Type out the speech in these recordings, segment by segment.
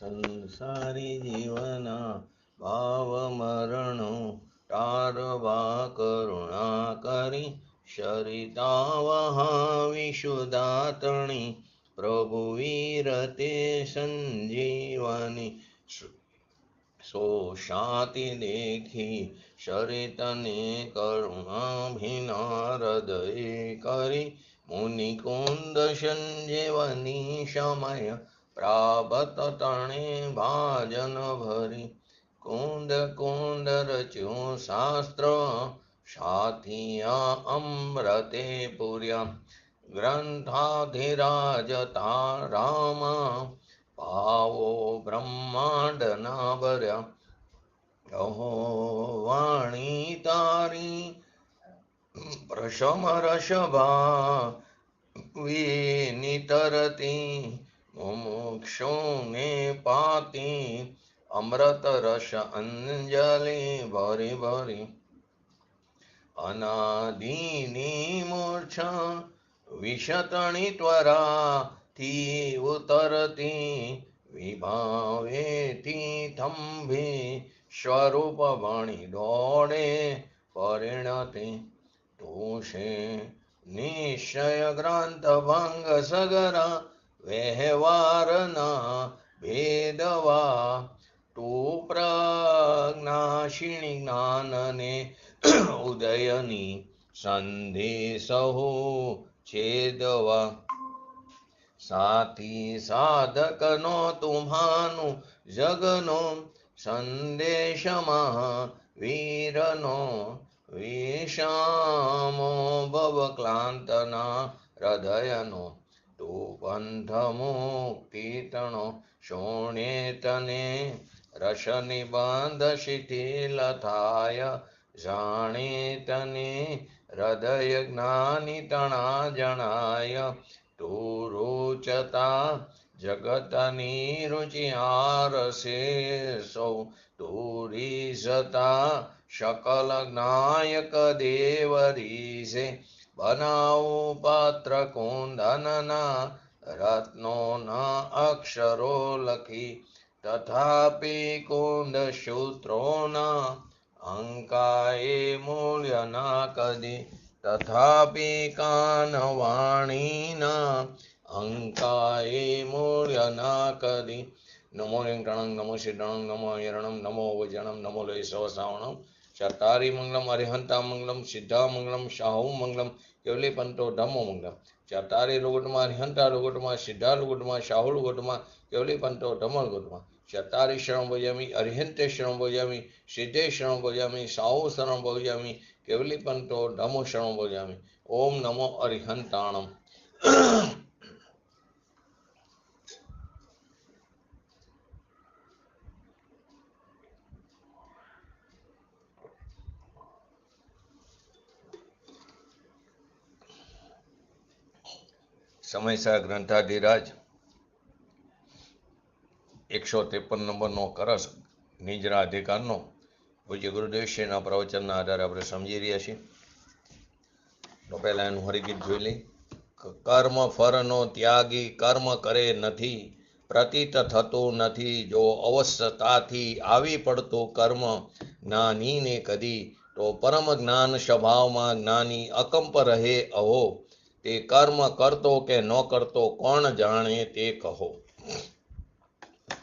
સંસારી જીવના ભાવ મરણો ટારવા કરુણા કરી શરિતા વહાવિશુદાતણી પ્રભુ વીરતે સંજીવની શોષાતી દેખી શરિતને કરુણાભિના હૃદય કરી મુનિકુંદ સંજીવની સમય પ્રાપ્ત તણે ભાજન ભરી કુંદ કુંદ રચ્યું શાસ્ત્ર સાથિયા અમૃતે પૂર્યા ગ્રંથાધિરાજ રામા ભાવો બ્રહ્માંડના ભર્યા અહો વાણી તારી પ્રશમ રસભા વિનિતરતી મુમુક્ષુને પાતી અમૃત રસ અંજલિ ભરી ભરી અનાદિની મૂર્છા વિશતણી ત્વરાથી ઉતરતી વિભાવેથી થંભી સ્વરૂપ ભણી દોડે પરિણતિ તુષે નિશ્ચય ગ્રંથ ભંગ સગરા વ્યવહારના ભેદવા તું પ્રજ્ઞાશીણી જ્ઞાનને ઉદયની સંદેશહો છેદવા સાથી સાધકનો તુમ્હાનું જગનો સંદેશમાં વીરનો વિષામો ભવક્લાંતના હૃદયનો તું પંથ મુક્તિતણો શોણે તને રસ નિબંધ શિથિલ થાય જાણે તને હૃદય જ્ઞાની તણા જણાય તું રૂચતા જગતની રુચિ આરસે સૌ તું રીઝતા શકલ જ્ઞાયક દેવ રીસે બનાવું પાત્ર કુંદનના રત્નોના અક્ષરો લખી તથાપી કુંદ સૂત્રોના અંકાએ મૂલ્ય ના કદી તથાપી કાનવાણીના અંકાએ મૂલ્ય ના કદી નમો વેંકટણં નમો સિદ્ધણં નમો હિરણં નમો વજણં નમો લય સવસાવણં ચતારી મંગલમ અરિહંતા મંગલમ સિદ્ધા મંગલમ શાહુ મંગલમ કેવલી પંતો ધમ્મો મંગલમ ચતારી લુગુટમાં અરિહંતા લુગુટમાં સિદ્ધા લુગુટમાં શાહુ લુગુટમાં કેવલી પંતો ધમ્મ લુગુટમાં ચતારી શરણ ભોજામી અરિહંતે શરણ ભોજામી સિદ્ધે શરણ ભોજામી શાહુ શરણ ભોજામી કેવલી પંતો ધમ્મો શરણ ભોજામી ઓમ નમો અરિહંતાણમ. સમયસર ગ્રંથાધિરાજ 153 નંબરનો કરસ નિજરા અધિકારનો પૂજ્ય ગુરુદેવશ્રીના પ્રવચનના આધારે આપણે સમજી રહ્યા છીએ. તો પહેલા એનું હરિગીત જોઈ લઈ. કર્મ ફરનો ત્યાગી કર્મ કરે નથી, પ્રતીત થતું નથી. જો અવસ્થાથી આવી પડતું કર્મ જ્ઞાનીને કદી, તો પરમ જ્ઞાન સ્વભાવમાં જ્ઞાની અકંપ રહે અહો. તે કર્મ કરતો કે ન કરતો કોણ જાણે તે કહો.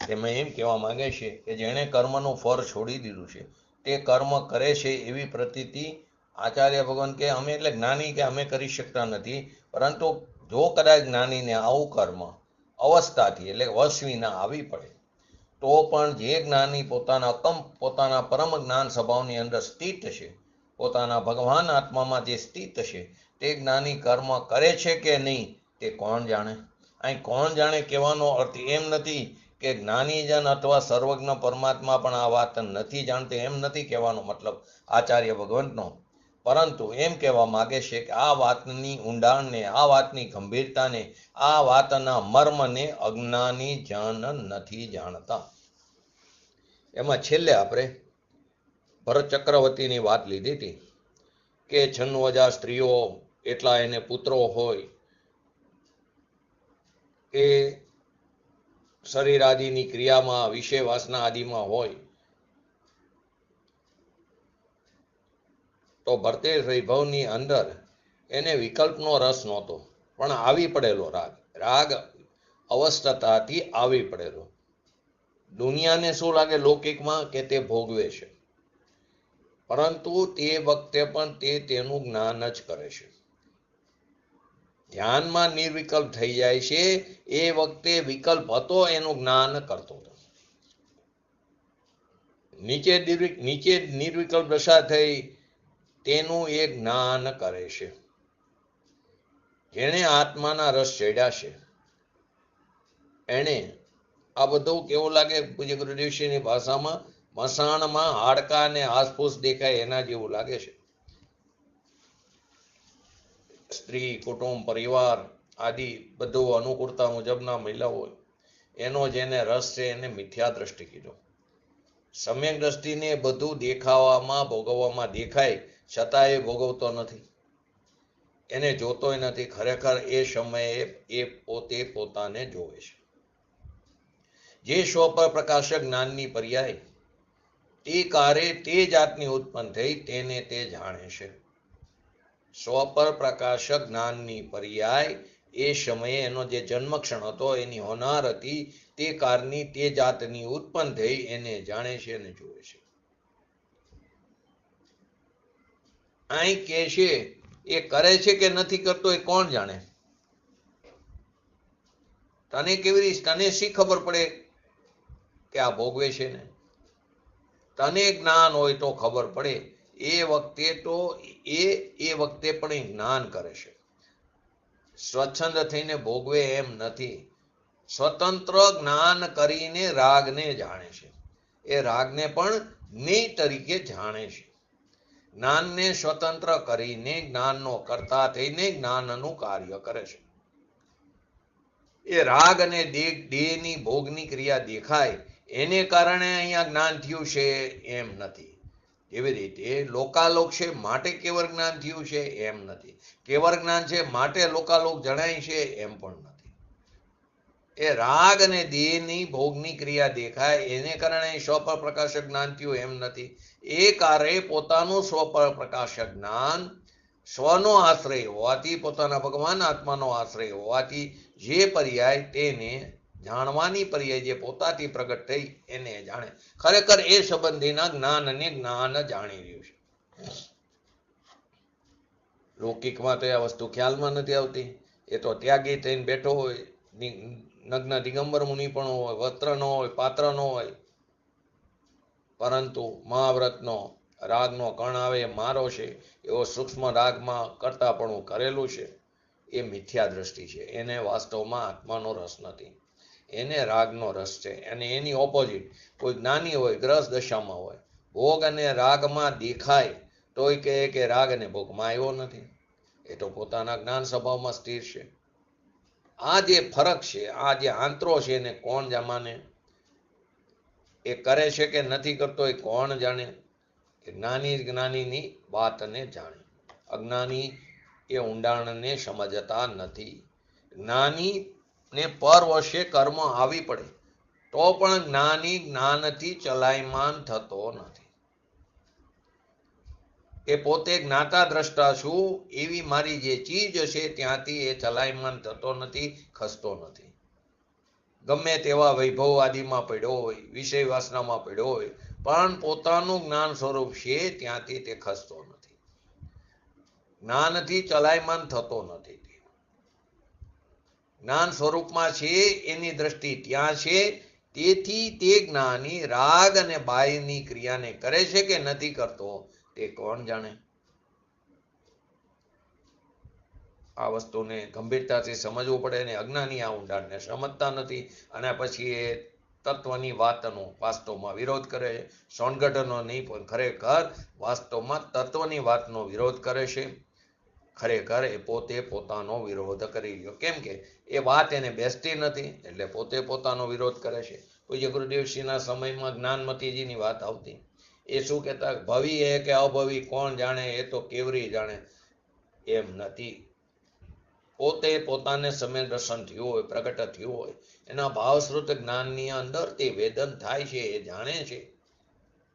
તેમાં એમ કહેવા માંગે છે કે જેણે કર્મનું ફળ છોડી દીધું છે તે કર્મ કરે છે એવી પ્રતીતિ આચાર્ય ભગવાન કે અમે એટલે જ્ઞાની કે અમે કરી શકતા નથી, પરંતુ જો કદાચ જ્ઞાનીને આવું કર્મ અવસ્થાથી એટલે વશ વિના આવી પડે તો પણ જે જ્ઞાની પોતાના અકંપ પોતાના પરમ જ્ઞાન સ્વભાવની અંદર સ્થિત છે, પોતાના ભગવાન આત્મામાં જે સ્થિત છે તે જ્ઞાની કર્મ કરે છે કે નહીં તે કોણ જાણે. અહીં કોણ જાણે કહેવાનો અર્થ એમ નથી કે જ્ઞાનીજન અથવા સર્વજ્ઞ પરમાત્મા પણ આ વાત નથી જાણते, એમ નથી કહેવાનો મતલબ આચાર્ય ભગવંતનો, પરંતુ એમ કહેવા માગે છે કે આ વાતની ઊંડાણને, આ વાતની ગંભીરતાને, આ વાતના મર્મને અજ્ઞાની જન નથી જાણતા. એમાં છેલ્લે આપણે ભરત ચક્રવર્તીની વાત લીધી હતી કે 96,000 સ્ત્રીઓ એટલા એને પુત્રો હોય, એ શરીર આદિની ક્રિયામાં, વિષય વાસના આદિમાં હોય તો ભરતેજ વૈભવની અંદર એને વિકલ્પનો રસ નહોતો, પણ આવી પડેલો રાગ. રાગ અવસ્થતાથી આવી પડેલો. દુનિયાને શું લાગે લૌકિકમાં કે તે ભોગવે છે, પરંતુ તે વખતે પણ તે તેનું જ્ઞાન જ કરે છે. ધ્યાનમાં નિર્વિકલ્પ થઈ જાય છે, એ વખતે વિકલ્પ હતો એનું જ્ઞાન કરતો હતો. નીચે નિર્વિકલ્પ દશા થઈ તેનું એ જ્ઞાન કરે છે. જેણે આત્માના રસ ચડ્યા છે એને આ બધું કેવું લાગે? પૂજ્ય ગુરુદેવશ્રીની ભાષામાં મસાણમાં હાડકા અને આસપૂસ દેખાય એના જેવું લાગે છે. સ્ત્રી, કુટુંબ, પરિવાર આદિ બધું અનુકૂળતા મુજબના મહિલાઓ, એનો જેને રસ છે એને મિથ્યા દ્રષ્ટિ કીધો. સમ્યક દ્રષ્ટિને બધું દેખાવામાં, ભોગવવામાં દેખાય, છતાં એ ભોગવતો નથી, એને જોતોય નથી. ખરેખર એ સમયે એ પોતે પોતાને જોવે છે. જે સ્વ પર પ્રકાશક જ્ઞાનની પર્યાય તે કારે તે જાતની ઉત્પન્ન થઈ તેને તે જાણે છે. સ્વ પર પ્રકાશક જ્ઞાનની પર્યાય એ સમયે એનો જે જન્મક્ષણ હતો, એની હોનાર હતી, તે કારની તે જાતની ઉત્પન્ન થઈ એને જાણે છે અને જોવે છે. અહીં કે છે એ કરે છે કે નથી કરતો એ કોણ જાણે? તને કેવી રીતે, તને શી ખબર પડે કે આ ભોગવે છે ને? તને જ્ઞાન હોય તો ખબર પડે. એ વખતે તો એ વખતે પણ એ જ્ઞાન કરે છે. સ્વચ્છંદ થઈને ભોગવે એમ નથી. સ્વતંત્ર જ્ઞાન કરીને રાગને જાણે છે. એ રાગને પણ જ્ઞેય તરીકે જાણે છે. જ્ઞાનને સ્વતંત્ર કરીને જ્ઞાનનો કર્તા થઈને જ્ઞાનનું કાર્ય કરે છે. એ રાગ અને દેહની ભોગની ક્રિયા દેખાય એને કારણે અહીંયા જ્ઞાન થયું છે એમ નથી. એવી રીતે લોકાલોક છે માટે કેવળ જ્ઞાન થયું છે એમ નથી. કેવળ જ્ઞાન છે માટે લોકાલોક જણાય છે એમ પણ નથી. એ રાગ અને દેહની ભોગની ક્રિયા દેખાય એને કારણે સ્વ પર પ્રકાશક જ્ઞાન થયું એમ નથી. એ કારે પોતાનું સ્વ પર પ્રકાશક જ્ઞાન સ્વનો આશ્રય હોવાથી, પોતાના ભગવાન આત્માનો આશ્રય હોવાથી જે પર્યાય તેને જાણવાની પર્યાય જે પોતાથી પ્રગટ થઈ એને જાણે. ખરેખર એ સંબંધીના જ્ઞાન અને જ્ઞાન જાણી રહ્યું છે. લૌકિકમાં તો આ વસ્તુ ખ્યાલમાં નથી આવતી. એ તો ત્યાગી થઈને બેઠો હોય, નગ્ન દિગંબર મુનિ પણ હોય, વસ્ત્ર ન હોય, પાત્ર ન હોય, પરંતુ મહાવ્રતનો રાગનો કણ આવે મારો છે એવો સૂક્ષ્મ રાગમાં કરતા પણ કરેલું છે. એ મિથ્યા દ્રષ્ટિ છે. એને વાસ્તવમાં આત્માનો રસ નથી, એને રાગનો રસ છે. અને એની ઓપોઝિટ કોઈ જ્ઞાની હોય, ગ્રસ દશામાં હોય, ભોગ અને રાગમાં દેખાય તોય કહે કે રાગ અને ભોગમાં આવ્યો નથી, એ તો પોતાના જ્ઞાન સ્વભાવમાં સ્થિર છે. આ જે ફરક છે, આ જે આંતરો છે, એને કોણ જાણે? એ કરે છે કે નથી કરતો એ કોણ જાણે? એ જ્ઞાની જ્ઞાનીની વાતને જાણે. અજ્ઞાની એ ઊંડાણને સમજતા નથી. જ્ઞાની ને પર વશે કર્મ આવી પડે તો પણ જ્ઞાની જ્ઞાનથી ચલાયમાન થતો નથી. એ પોતે જ્ઞાતા દ્રષ્ટા છું એવી મારી જે ચીજ છે ત્યાંથી એ ચલાયમાન થતો નથી, ખસતો નથી. ગમે તેવા વૈભવ આદિમાં પડ્યો હોય, વિષય વાસનામાં પડ્યો હોય, પણ પોતાનું જ્ઞાન સ્વરૂપ છે ત્યાંથી તે ખસતો નથી. જ્ઞાનથી ચલાયમાન થતો નથી. જ્ઞાન સ્વરૂપમાં છે, એની દ્રષ્ટિ ત્યાં છે. તેથી તે જ્ઞાની રાગ અને બાહ્યની ક્રિયાને કરે છે કે નથી કરતો તે કોણ જાણે? આ વસ્તુને ગંભીરતાથી સમજવું પડે. અને અજ્ઞાની આ ઊંડાણને સમજતા નથી અને પછી એ તત્વની વાતનો વાસ્તવમાં વિરોધ કરે છે. સોનગઢનો નહીં પણ ખરેખર વાસ્તવમાં તત્વની વાતનો વિરોધ કરે છે. ખરેખર એ પોતે પોતાનો વિરોધ કરી રહ્યો. કેમ કે એ વાત એને બેસતી નથી એટલે પોતે પોતાનો વિરોધ કરે છે. પૂજ્ય ગુરુદેવશ્રીના સમયમાં જ્ઞાનમતીજીની વાત આવતી. એ શું કહેતા? ભવી હે કે અભવી કોણ જાણે, એ તો કેવરી જાણે. એમ નથી. પોતે પોતાને સમ્યક દર્શન થયું હોય, પ્રગટ થયું હોય, એના ભાવશ્રુત જ્ઞાનની અંદર તે વેદન થાય છે, એ જાણે છે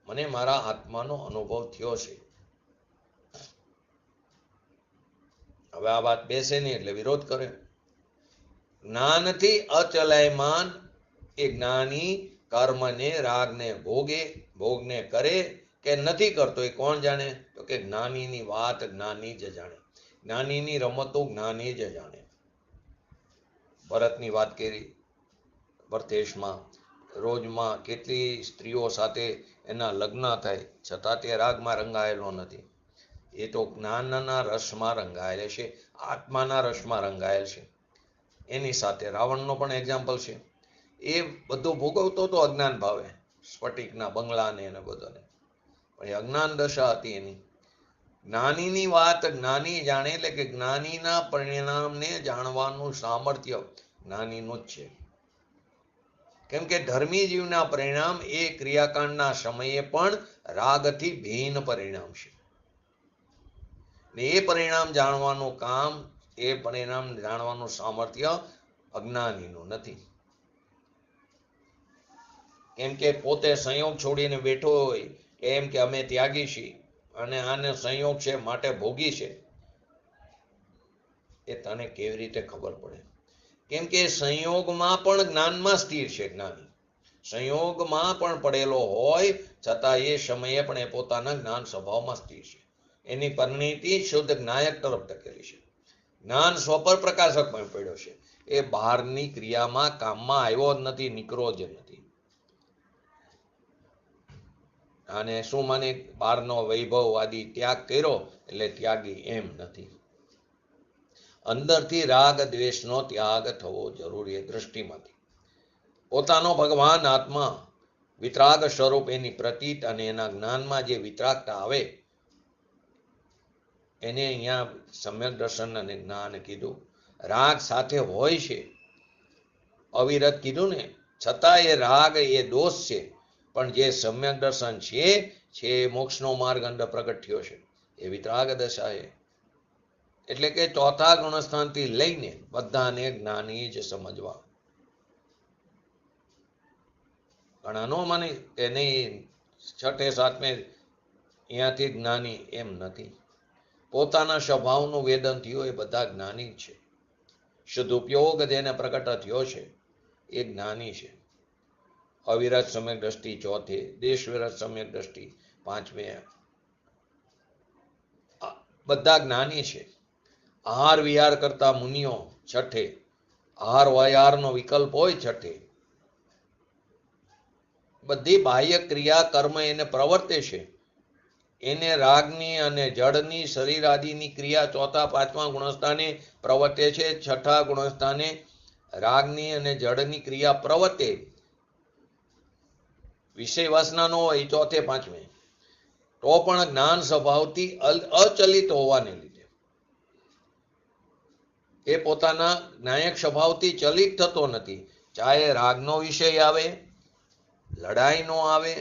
મને મારા આત્માનો અનુભવ થયો છે. હવે આ વાત બેસે નહીં એટલે વિરોધ કરે. જ્ઞાનથી અચલાયમાન એ જ્ઞાની કર્મને રાગને ભોગને કરે કે નથી કરતો એ કોણ જાણે? તો કે જ્ઞાનીની વાત જ્ઞાની જ જાણે, જ્ઞાનીની રમતો જ્ઞાની જ જાણે. ભરતની વાત કરી. ભરતેશમાં રોજમાં કેટલી સ્ત્રીઓ સાથે એના લગ્ન થાય, છતાં તે રાગમાં રંગાયેલો નથી. એ તો જ્ઞાનના રસમાં રંગાયેલ છે, આત્માના રસમાં રંગાયેલ છે. એની સાથે રાવણનો પણ એક્ઝામ્પલ છે. એ બધું ભોગવતો તો અજ્ઞાન ભાવે, સ્ફટિકના બંગલાને એને બધાને, પણ એ અજ્ઞાન દશા હતી એની. જ્ઞાનીની વાત જ્ઞાની જાણે, એટલે કે જ્ઞાનીના પરિણામને જાણવાનું સામર્થ્ય જ્ઞાનીનું જ છે. કેમ કે ધર્મી જીવના પરિણામ એ ક્રિયાકાંડના સમયે પણ રાગથી ભિન્ન પરિણામ છે. એ પરિણામ જાણવાનું કામ, એ પરિણામ જાણવાનું સામર્થ્ય અજ્ઞાનીનું નથી. કેમ કે પોતે સંયોગ છોડીને બેઠો હોય એમ કે અમે ત્યાગી છીએ અને આને સંયોગ છે માટે ભોગી છે, એ તને કેવી રીતે ખબર પડે? કેમ કે સંયોગમાં પણ જ્ઞાનમાં સ્થિર છે. જ્ઞાની સંયોગમાં પણ પડેલો હોય છતાં એ સમયે પણ એ પોતાના જ્ઞાન સ્વભાવમાં સ્થિર છે. એની પરિણીતિ શુદ્ધ જ્ઞાયક તરફ ધકેલી છે. જ્ઞાન સ્વપર પ્રકાશક પણ પડ્યો છે. એ બહારની ક્રિયામાં કામમાં આવ્યો જ નથી, નીકળો જ નથી. અને શું મને બહારનો વૈભવવાદી ત્યાગ કર્યો એટલે ત્યાગી, એમ નથી. અંદરથી રાગ દ્વેષનો ત્યાગ થવો જરૂરી દ્રષ્ટિમાંથી. પોતાનો ભગવાન આત્મા વિતરાગ સ્વરૂપ એની પ્રતીત અને એના જ્ઞાનમાં જે વિતરાગતા આવે એને અહીંયા સમ્યક દર્શન અને જ્ઞાન કીધું. રાગ સાથે હોય છે, અવિરત કીધું ને, છતાં એ રાગ એ દોષ છે. પણ જે સમ્યક દર્શન છે મોક્ષનો માર્ગ અંદર પ્રગટ થયો છે, એ વિતરાગ દશા છે. એટલે કે ચોથા ગુણસ્થાનથી લઈને બધાને જ્ઞાની જ સમજવા. ઘણાનો મને એને છઠે સાતમે અહીંયાથી જ્ઞાની એમ નથી. પોતાના સ્વભાવનું વેદન થયું એ બધા જ્ઞાની છે. શુદ્ધ ઉપયોગ જેને પ્રગટ થયો છે એ જ્ઞાની છે. અવિરત સમ્યક દ્રષ્ટિ ચોથે, દેશ વિરત સમ્યક દ્રષ્ટિ પાંચમે, બધા જ્ઞાની છે. આહાર વિહાર કરતા મુનિઓ છઠ્ઠે, આહાર વહારનો વિકલ્પ હોય છઠ્ઠે. બધી બાહ્ય ક્રિયા કર્મ એને પ્રવર્તે છે. એને રાગની અને જળની શરીર આદિની ક્રિયા ચોથા પાંચમા ગુણસ્થાને પ્રવર્તે છે. છઠ્ઠા ગુણસ્થાને રાગની અને જળની ક્રિયા પ્રવર્તે, વિષય વાસના નો હોય ચોથે પાંચમે, તો પણ જ્ઞાન સ્વભાવથી અચલિત હોવાને લીધે એ પોતાના જ્ઞાયક સ્વભાવથી ચલિત થતો નથી. ચાહે રાગનો વિષય આવે, લડાઈનો આવે,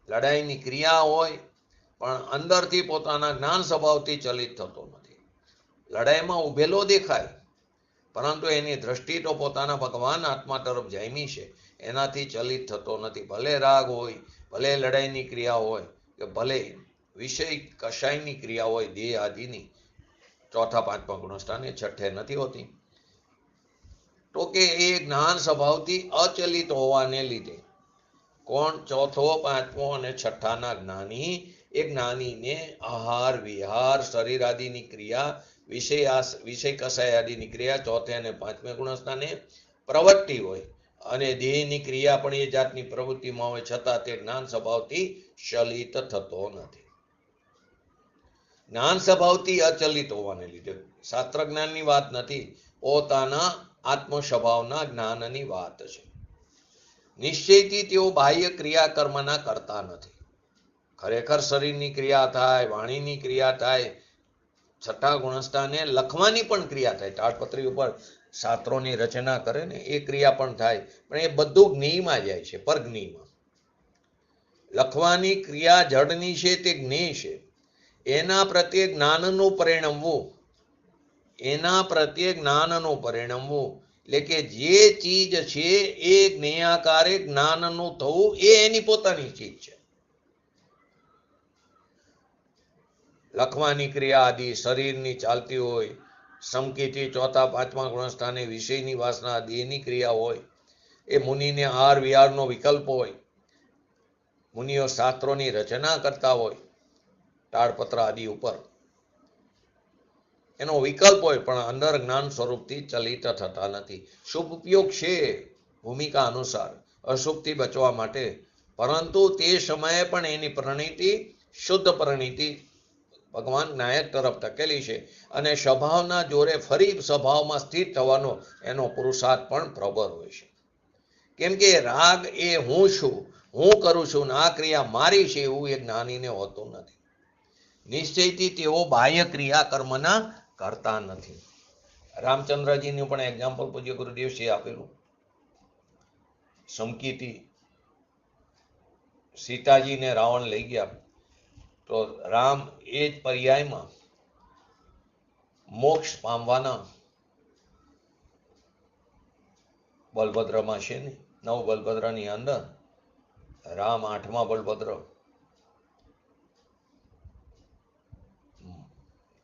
લડાઈની ક્રિયા હોય, પણ અંદરથી પોતાના જ્ઞાન સ્વભાવથી ચલિત થતો નથી. લડાઈમાં ઉભેલો દેખાય, પરંતુ એની દ્રષ્ટિ તો પોતાના ભગવાન આત્મા તરફ જામી છે, એનાથી ચલિત થતો નથી. ભલે રાગ હોય, ભલે લડાઈની ક્રિયા હોય, કે ભલે વિષય કશાયની ક્રિયા હોય દેહ આદિની, ચોથા પાંચમા ગુણસ્થાને છઠ્ઠે નથી હોતી. તો કે એ જ્ઞાન સ્વભાવથી અચલિત હોવાને લીધે કોણ? ચોથો, પાંચમો અને છઠ્ઠાના જ્ઞાની. એ જ્ઞાનીને આહાર વિહાર શરીર આદિની ક્રિયા, વિષય કસાય આદિની ક્રિયા ચોથે અને પાંચમે ગુણસ્થાને પ્રવૃત્તિ હોય, અને દેહની ક્રિયા પણ એ જાતની પ્રવૃત્તિમાં હોય, છતાં તે જ્ઞાન સ્વભાવથી ચલિત થતો નથી. જ્ઞાન સ્વભાવથી અચલિત હોવાને લીધે શાસ્ત્ર જ્ઞાનની વાત નથી, પોતાના આત્મ સ્વભાવના જ્ઞાનની વાત છે. નિશ્ચયથી તેઓ બાહ્ય ક્રિયા કર્મના કરતા નથી. ખરેખર શરીરની ક્રિયા થાય, વાણીની ક્રિયા થાય, છઠ્ઠા ગુણસ્થાને લખવાની પણ ક્રિયા થાય, તાડપત્રી ઉપર શાસ્ત્રોની રચના કરે ને એ ક્રિયા પણ થાય, પણ એ બધું જ્ઞેયમાં જાય છે, પરજ્ઞેયમાં. લખવાની ક્રિયા જડની છે, તે જ્ઞેય છે. એના પ્રત્યે જ્ઞાનનું પરિણમવું એના પ્રત્યે જ્ઞાનનું પરિણમવું, એટલે કે જે ચીજ છે એ જ્ઞેયાકારે જ્ઞાનનું થવું એ એની પોતાની ચીજ છે. લખવાની ક્રિયા આદિ શરીરની ચાલતી હોય, સમકીથી ચોથા પાંચમા ગુણસ્થાને વિષયની વાસના આદિ એની ક્રિયા હોય, એ મુનિને આહાર વિહારનો વિકલ્પ હોય, મુનિઓ શાસ્ત્રોની રચના કરતા હોય તાડપત્ર આદિ ઉપર, એનો વિકલ્પ હોય, પણ અંદર જ્ઞાન સ્વરૂપથી ચલિત થતા નથી. શુભ ઉપયોગ છે ભૂમિકા અનુસાર અશુભથી બચવા માટે, પરંતુ તે સમયે પણ એની પરિણીતિ શુદ્ધ પરિણીતિ ભગવાન નાયક તરફ ધકેલી છે, અને સ્વભાવના જોરે ફરી સ્વભાવમાં સ્થિત થવાનો એનો પુરુષાર્થ પણ પ્રબળ હોય છે. કેમ કે રાગ એ હું છું, હું કરું છું ને આ ક્રિયા મારી છે એવું એ જ્ઞાનીને હોતું નથી. નિશ્ચયથી તેઓ બાહ્ય ક્રિયા કર્મના કરતા નથી. રામચંદ્રજીનું પણ એક્ઝામ્પલ પૂજ્ય ગુરુદેવશ્રીએ આપેલું. સમકીથી સીતાજીને રાવણ લઈ ગયા, તો રામ એ જ પર્યાયમાં મોક્ષ પામવાના બલભદ્રમાં છે ને, 9 બલભદ્રની અંદર રામ 8મા બલભદ્ર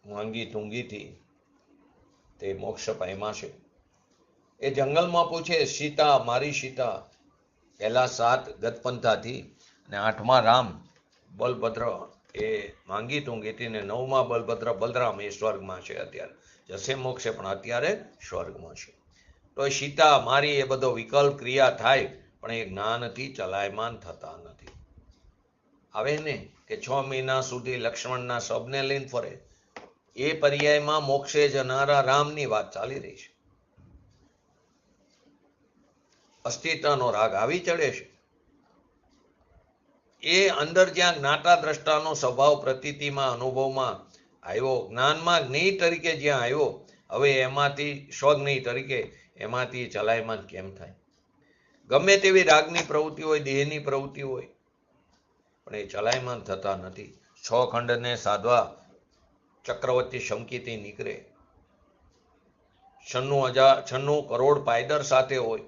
માંગી તુંગીથી તે મોક્ષ પામ્યા છે. એ જંગલમાં પૂછે, સીતા મારી સીતા, પહેલા 7 ગતપંથાથી અને 8મા રામ બલભદ્ર એ માંગી તુંગીથી ને 9મા બલભદ્ર બલરામ એ સ્વર્ગમાં છે. અત્યારે જશે મોક્ષે પણ અત્યારે સ્વર્ગમાં છે. તો એ સીતા મારી એ બધો વિકલ્પ ક્રિયા થાય, પણ એ જ્ઞાનથી ચલાયમાન થતા નથી. આવે ને કે 6 મહિના સુધી લક્ષ્મણના શબને લઈને ફરે, એ પર્યાયમાં મોક્ષે જનારા રામની વાત ચાલી રહી છે. અસ્તિત્વનો રાગ આવી ચડે છે. એ અંદર જ્યાં જ્ઞાતા દ્રષ્ટાનો સ્વભાવ પ્રતીતિમાં અનુભવમાં આવ્યો, જ્ઞાનમાં જ્ઞેય તરીકે જ્યાં આવ્યો, હવે એમાંથી સ્વજ્ઞેય તરીકે એમાંથી ચલાયમાન કેમ થાય? ગમે તેવી રાગની પ્રવૃત્તિ હોય, દેહની પ્રવૃત્તિ હોય, પણ એ ચલાયમાન થતા નથી. 6 ખંડને સાધવા ચક્રવર્તી શંકિતી નીકળે, 96 કરોડ પાયદર સાથે હોય,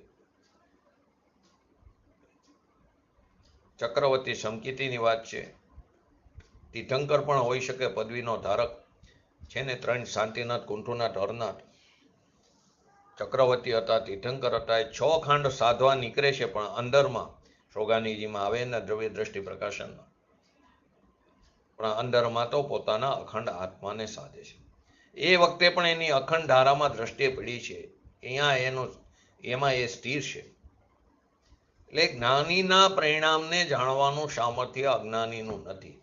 ચક્રવર્તી શંકિતીની વાત છે. તીર્થંકર પણ હોઈ શકે, પદવીનો ધારક છે ને, 3 શાંતિનાથ, કુંઠુનાથ, હરનાથ ચક્રવર્તી હતા, તીર્થંકર હતા. એ 6 ખંડ સાધવા નીકળે છે, પણ અંદરમાં સોગાનીજીમાં આવે ને દ્રવ્ય દ્રષ્ટિ પ્રકાશનમાં, પણ અંદરમાં તો પોતાના અખંડ આત્માને સાધે છે. એ વખતે પણ એની અખંડ ધારામાં દ્રષ્ટિએ પડી છે, એમાં એ સ્થિર છે. એટલે જ્ઞાનીના પરિણામને જાણવાનું સામર્થ્ય અજ્ઞાનીનું નથી.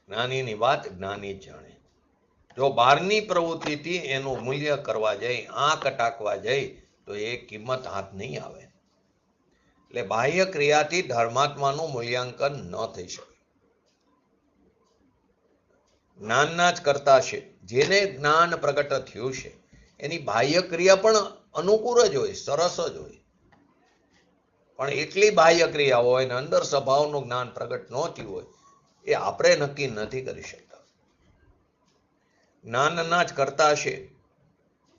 જ્ઞાનીની વાત જ્ઞાની જ જાણે. જો બહારની પ્રવૃત્તિથી એનું મૂલ્ય કરવા જાય, આંખ ટાંકવા જાય, તો એ કિંમત હાથ નહીં આવે. એટલે બાહ્ય ક્રિયાથી ધર્માત્માનું મૂલ્યાંકન ન થઈ શકે. જ્ઞાનના જ કરતા છે. જેને જ્ઞાન પ્રગટ થયું છે એની બાહ્ય ક્રિયા પણ અનુકૂળ જ હોય, સરસ જ હોય, પણ એટલી બાહ્ય ક્રિયા હોય ને અંદર સ્વભાવનું જ્ઞાન પ્રગટ ન થયું હોય, એ આપણે નક્કી નથી કરી શકતા. જ્ઞાનના જ કરતા છે.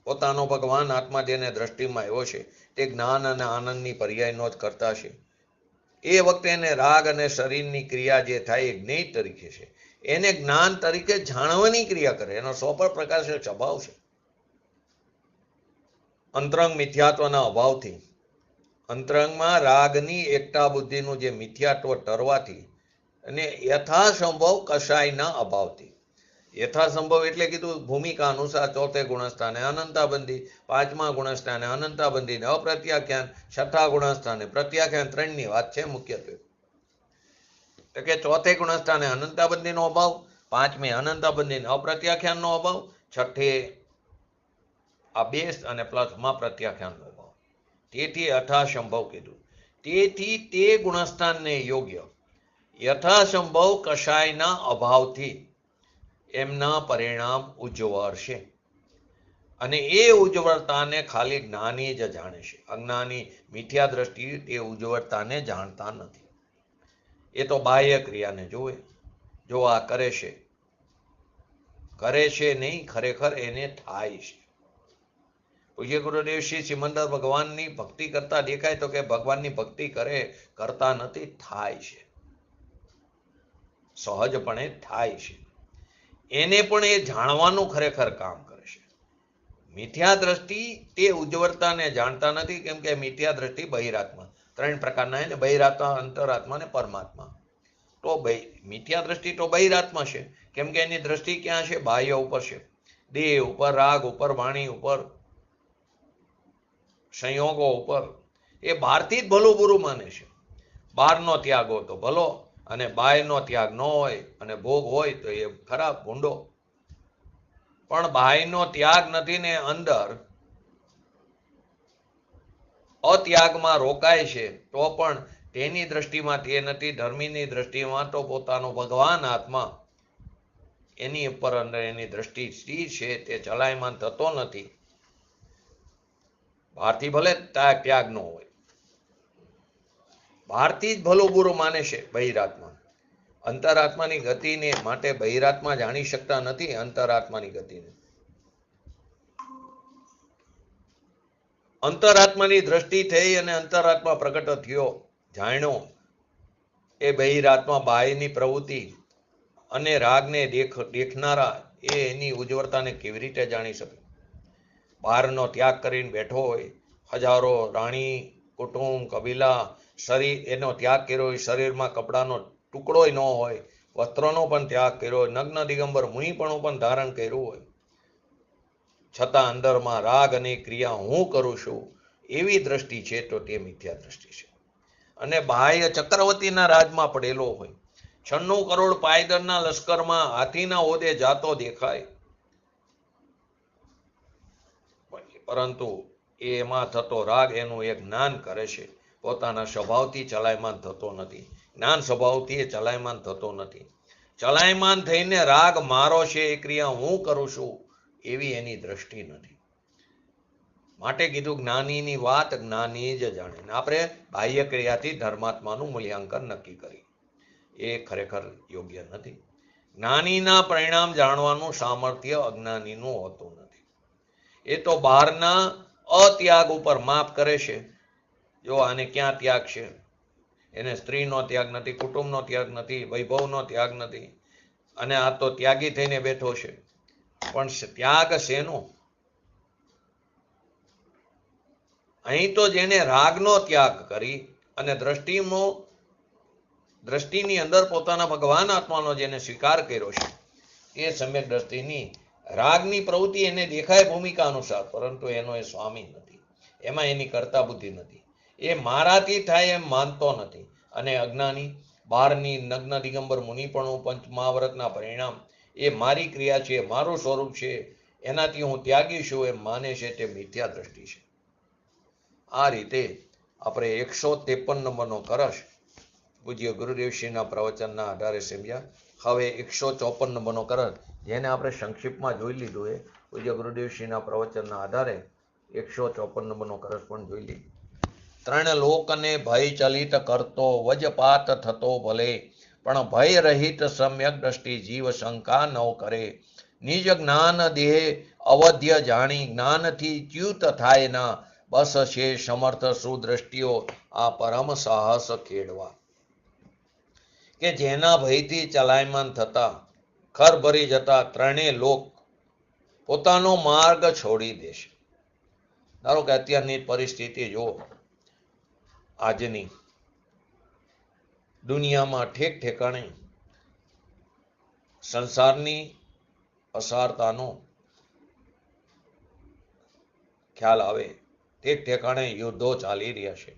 પોતાનો ભગવાન આત્મા જેને દ્રષ્ટિમાં આવ્યો છે તે જ્ઞાન અને આનંદની પર્યાયનો જ કરતા છે. એ વખતે એને રાગ અને શરીરની ક્રિયા જે થાય એ જ્ઞેય તરીકે છે. એને જ્ઞાન તરીકે જાણવાની ક્રિયા કરે, એનો સ્વપર પ્રકાશ સ્વભાવ છે. અંતરંગ મિથ્યાત્વના અભાવથી, અંતરંગમાં રાગની એકતા બુદ્ધિનું જે મિથ્યાત્વ ટરવાથી, અને યથાસંભવ કશાયના અભાવથી. યથાસંભવ એટલે કીધું ભૂમિકા અનુસાર 4થે ગુણસ્થાને અનંતાબંધી, 5મા ગુણસ્થાને અનંતાબંધી, અપ્રત્યાખ્યાન, 6થા ગુણસ્થાને પ્રત્યાખ્યાન, 3ની વાત છે મુખ્યત્વે. તો કે 4થે ગુણસ્થાને અનંતાબંધીનો અભાવ, 5મે અનંતાબંધી અપ્રત્યાખ્યાનનો અભાવ, 6થે આ 2 અને પ્લસમાં પ્રત્યાખ્યાનનો અભાવ. તેથી યથાસંભવ કીધું. તેથી તે ગુણસ્થાનને યોગ્ય યથાસંભવ કશાયના અભાવથી એમના પરિણામ ઉજ્જવળશે, અને એ ઉજ્જવળતાને ખાલી જ્ઞાની જ જાણે છે. અજ્ઞાની મિથ્યા દ્રષ્ટિ તે ઉજ્જવળતાને જાણતા નથી. એ તો બાહ્ય ક્રિયાને જોવે, જો આ કરે છે કરે છે નહીં, ખરેખર એને થાય છે. પૂજ્ય ગુરુદેવ શ્રી સિમંદર ભગવાનની ભક્તિ કરતા દેખાય તો કે ભગવાનની ભક્તિ કરતા નથી, થાય છે, સહજપણે થાય છે. એને પણ એ જાણવાનું ખરેખર કામ કરે છે. મિથ્યા દ્રષ્ટિ તે ઉજ્જવળતાને જાણતા નથી, કેમ કે મિથ્યા દ્રષ્ટિ બહિરાત્મા, 3 પ્રકારના છે ને, બહિરાત્મા, અંતરાત્મા ને પરમાત્મા. તો મિથ્યા દ્રષ્ટિ તો બહિરાત્મા છે, કેમ કે એની દ્રષ્ટિ ક્યાં છે? બાહ્ય ઉપર છે, દેહ ઉપર, રાગ ઉપર, વાણી ઉપર, સંયોગો ઉપર. એ બહારથી જ ભલું બુરું માને છે. બહારનો ત્યાગ હોય તો ભલો, અને બાહ્યનો ત્યાગ ન હોય અને ભોગ હોય તો એ ખરાબ, ભૂંડો. પણ બાહ્યનો ત્યાગ નથી ને અંદર અત્યાગમાં રોકાય છે, તો પણ તેની દ્રષ્ટિમાં તે નથી. ધર્મીની દ્રષ્ટિમાં તો પોતાનો ભગવાન આત્મા એની ઉપર અંદર એની દ્રષ્ટિ સ્થિર છે, તે ચલાયમાન થતો નથી. બહારથી ભલે ત્યાગ ન હોય, બહારથી જ ભલું બુરું માને છે બહિરાત્મા. અંતરાત્માની ગતિને માટે બહિરાત્મા જાણી શકતા નથી. અંતરાત્માની ગતિને અંતરાત્માની દ્રષ્ટિ થઈ અને અંતરાત્મા પ્રગટ થયો, જાણ્યો. એ બહિરાત્મા બાહ્યની પ્રવૃત્તિ અને રાગને દેખનારા એ એની ઉજ્જવળતાને કેવી રીતે જાણી શકે? બહારનો ત્યાગ કરીને બેઠો હોય, હજારો રાણી, કુટુંબ, કબીલા, શરીર, એનો ત્યાગ કર્યો હોય, શરીરમાં કપડાનો ટુકડો ન હોય, વસ્ત્રોનો પણ ત્યાગ કર્યો હોય, નગ્ન દિગંબર મુનિપણું પણ ધારણ કર્યું હોય, છતાં અંદરમાં રાગ અને ક્રિયા હું કરું છું એવી દ્રષ્ટિ છે, તો તે મિથ્યા દ્રષ્ટિ છે. અને બાહ્ય ચક્રવર્તીના રાજમાં પડેલો હોય, 96 કરોડ પાયદળના લશ્કરમાં હાથીના હોદે જાતો દેખાય, પરંતુ એમાં થતો રાગ એનું એક જ્ઞાન કરે છે, પોતાના સ્વભાવથી ચલાયમાન થતો નથી. જ્ઞાન સ્વભાવથી એ ચલાયમાન થતો નથી. ચલાયમાન થઈને રાગ મારો છે, એ ક્રિયા હું કરું છું એવી એની દ્રષ્ટિ નથી. માટે કીધું જ્ઞાનીની વાત જ્ઞાની જ જાણે. આપણે બાહ્ય ક્રિયાથી ધર્માત્માનું મૂલ્યાંકન નક્કી કરી, એ ખરેખર યોગ્ય નથી. જ્ઞાનીના પરિણામ જાણવાનું સામર્થ્ય અજ્ઞાનીનું હોતું નથી. એ તો બહારના અત્યાગ ઉપર માફ કરે છે. જો આને ક્યાં ત્યાગ છે? એને સ્ત્રીનો ત્યાગ નથી, કુટુંબનો ત્યાગ નથી, વૈભવનો ત્યાગ નથી, અને આ તો ત્યાગી થઈને બેઠો છે. પણ ત્યાગ શેનો? અહીં તો જેને રાગનો ત્યાગ કરી અને દ્રષ્ટિની અંદર પોતાના ભગવાન આત્માનો જેને સ્વીકાર કર્યો છે, એ સમ્યક દ્રષ્ટિની રાગની પ્રવૃત્તિ એને દેખાય ભૂમિકા અનુસાર, પરંતુ એનો એ સ્વામી નથી. એમાં એની કર્તા બુદ્ધિ નથી. એ મારાથી થાય એમ માનતો નથી. અને અજ્ઞાની બહારની નગ્ન દિગંબર મુનિપણું, પંચમહાવ્રતના પરિણામ, એ મારી ક્રિયા છે, મારું સ્વરૂપ છે, એનાથી હું ત્યાગી છું એમ માને છે, તે મિથ્યા દ્રષ્ટિ છે. આ રીતે આપણે 153 નંબરનો કળશ પૂજ્ય ગુરુદેવશ્રીના પ્રવચનના આધારે સમજ્યા. હવે 154 નંબરનો કળશ, જેને આપણે સંક્ષિપ્તમાં જોઈ લીધું, એ પૂજ્ય ગુરુદેવશ્રીના પ્રવચનના આધારે 154 નંબરનો કળશ પણ જોઈ લીધું. 3 લોકને ભય ચલિત કરતો વજપાત થતો ભલે, પણ ભય રહિત સમ્યક દ્રષ્ટિ જીવ શંકા ન કરે. નિજ જ્ઞાન દેહ અવધ્ય જાણી જ્ઞાનથી ચ્યુત થાય ના, બસ છે સમર્થ સુદ્રષ્ટિઓ આ પરમ સાહસ ખેડવા. કે જેના ભયથી ચલાયમાન થતા, ખર ભરી જતા 3 લોક પોતાનો માર્ગ છોડી દેશે. ધારો કે અત્યારની પરિસ્થિતિ જો, આજની દુનિયામાં ઠેક ઠેકાણે સંસારની અસારતાનો ખ્યાલ આવે, ઠેક ઠેકાણે યુદ્ધો ચાલી રહ્યા છે,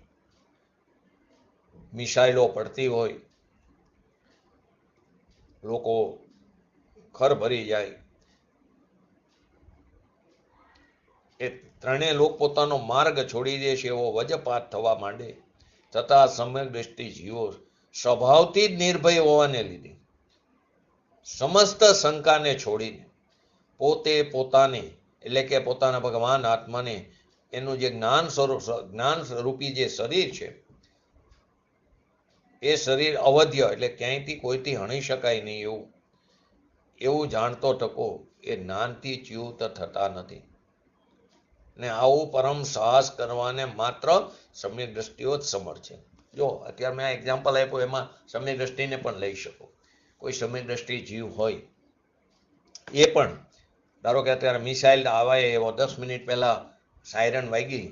મિસાઇલો પડતી હોય, લોકો ખર ભરી જાય. એ 3 લોક પોતાનો માર્ગ છોડી દે છે, એવો વજપાત થવા માંડે, છતાં સમ્યક દ્રષ્ટિ જીવો સ્વભાવથી જ નિર્ભય હોવાને લીધે સમસ્ત શંકાને છોડીને પોતે પોતાને, એટલે કે પોતાના ભગવાન આત્માને, એનું જે જ્ઞાન સ્વરૂપી જે શરીર છે, એ શરીર અવધ્ય, એટલે ક્યાંયથી કોઈથી હણી શકાય નહીં એવું જાણતો ટકો એ જ્ઞાનથી ચ્યુત થતા નથી. ને આવું પરમ સાહસ કરવાને માત્ર સમ્યક દ્રષ્ટિઓ જ સમર્થ છે. જો અત્યારે મેં આ એક્ઝામ્પલ આપ્યું, એમાં સમ્યક દ્રષ્ટિને પણ લઈ શકો. કોઈ સમ્યક દ્રષ્ટિ જીવ હોય, એ પણ ધારો કે અત્યારે મિસાઇલ આવે એવો 10 મિનિટ પહેલા સાયરન વાગી,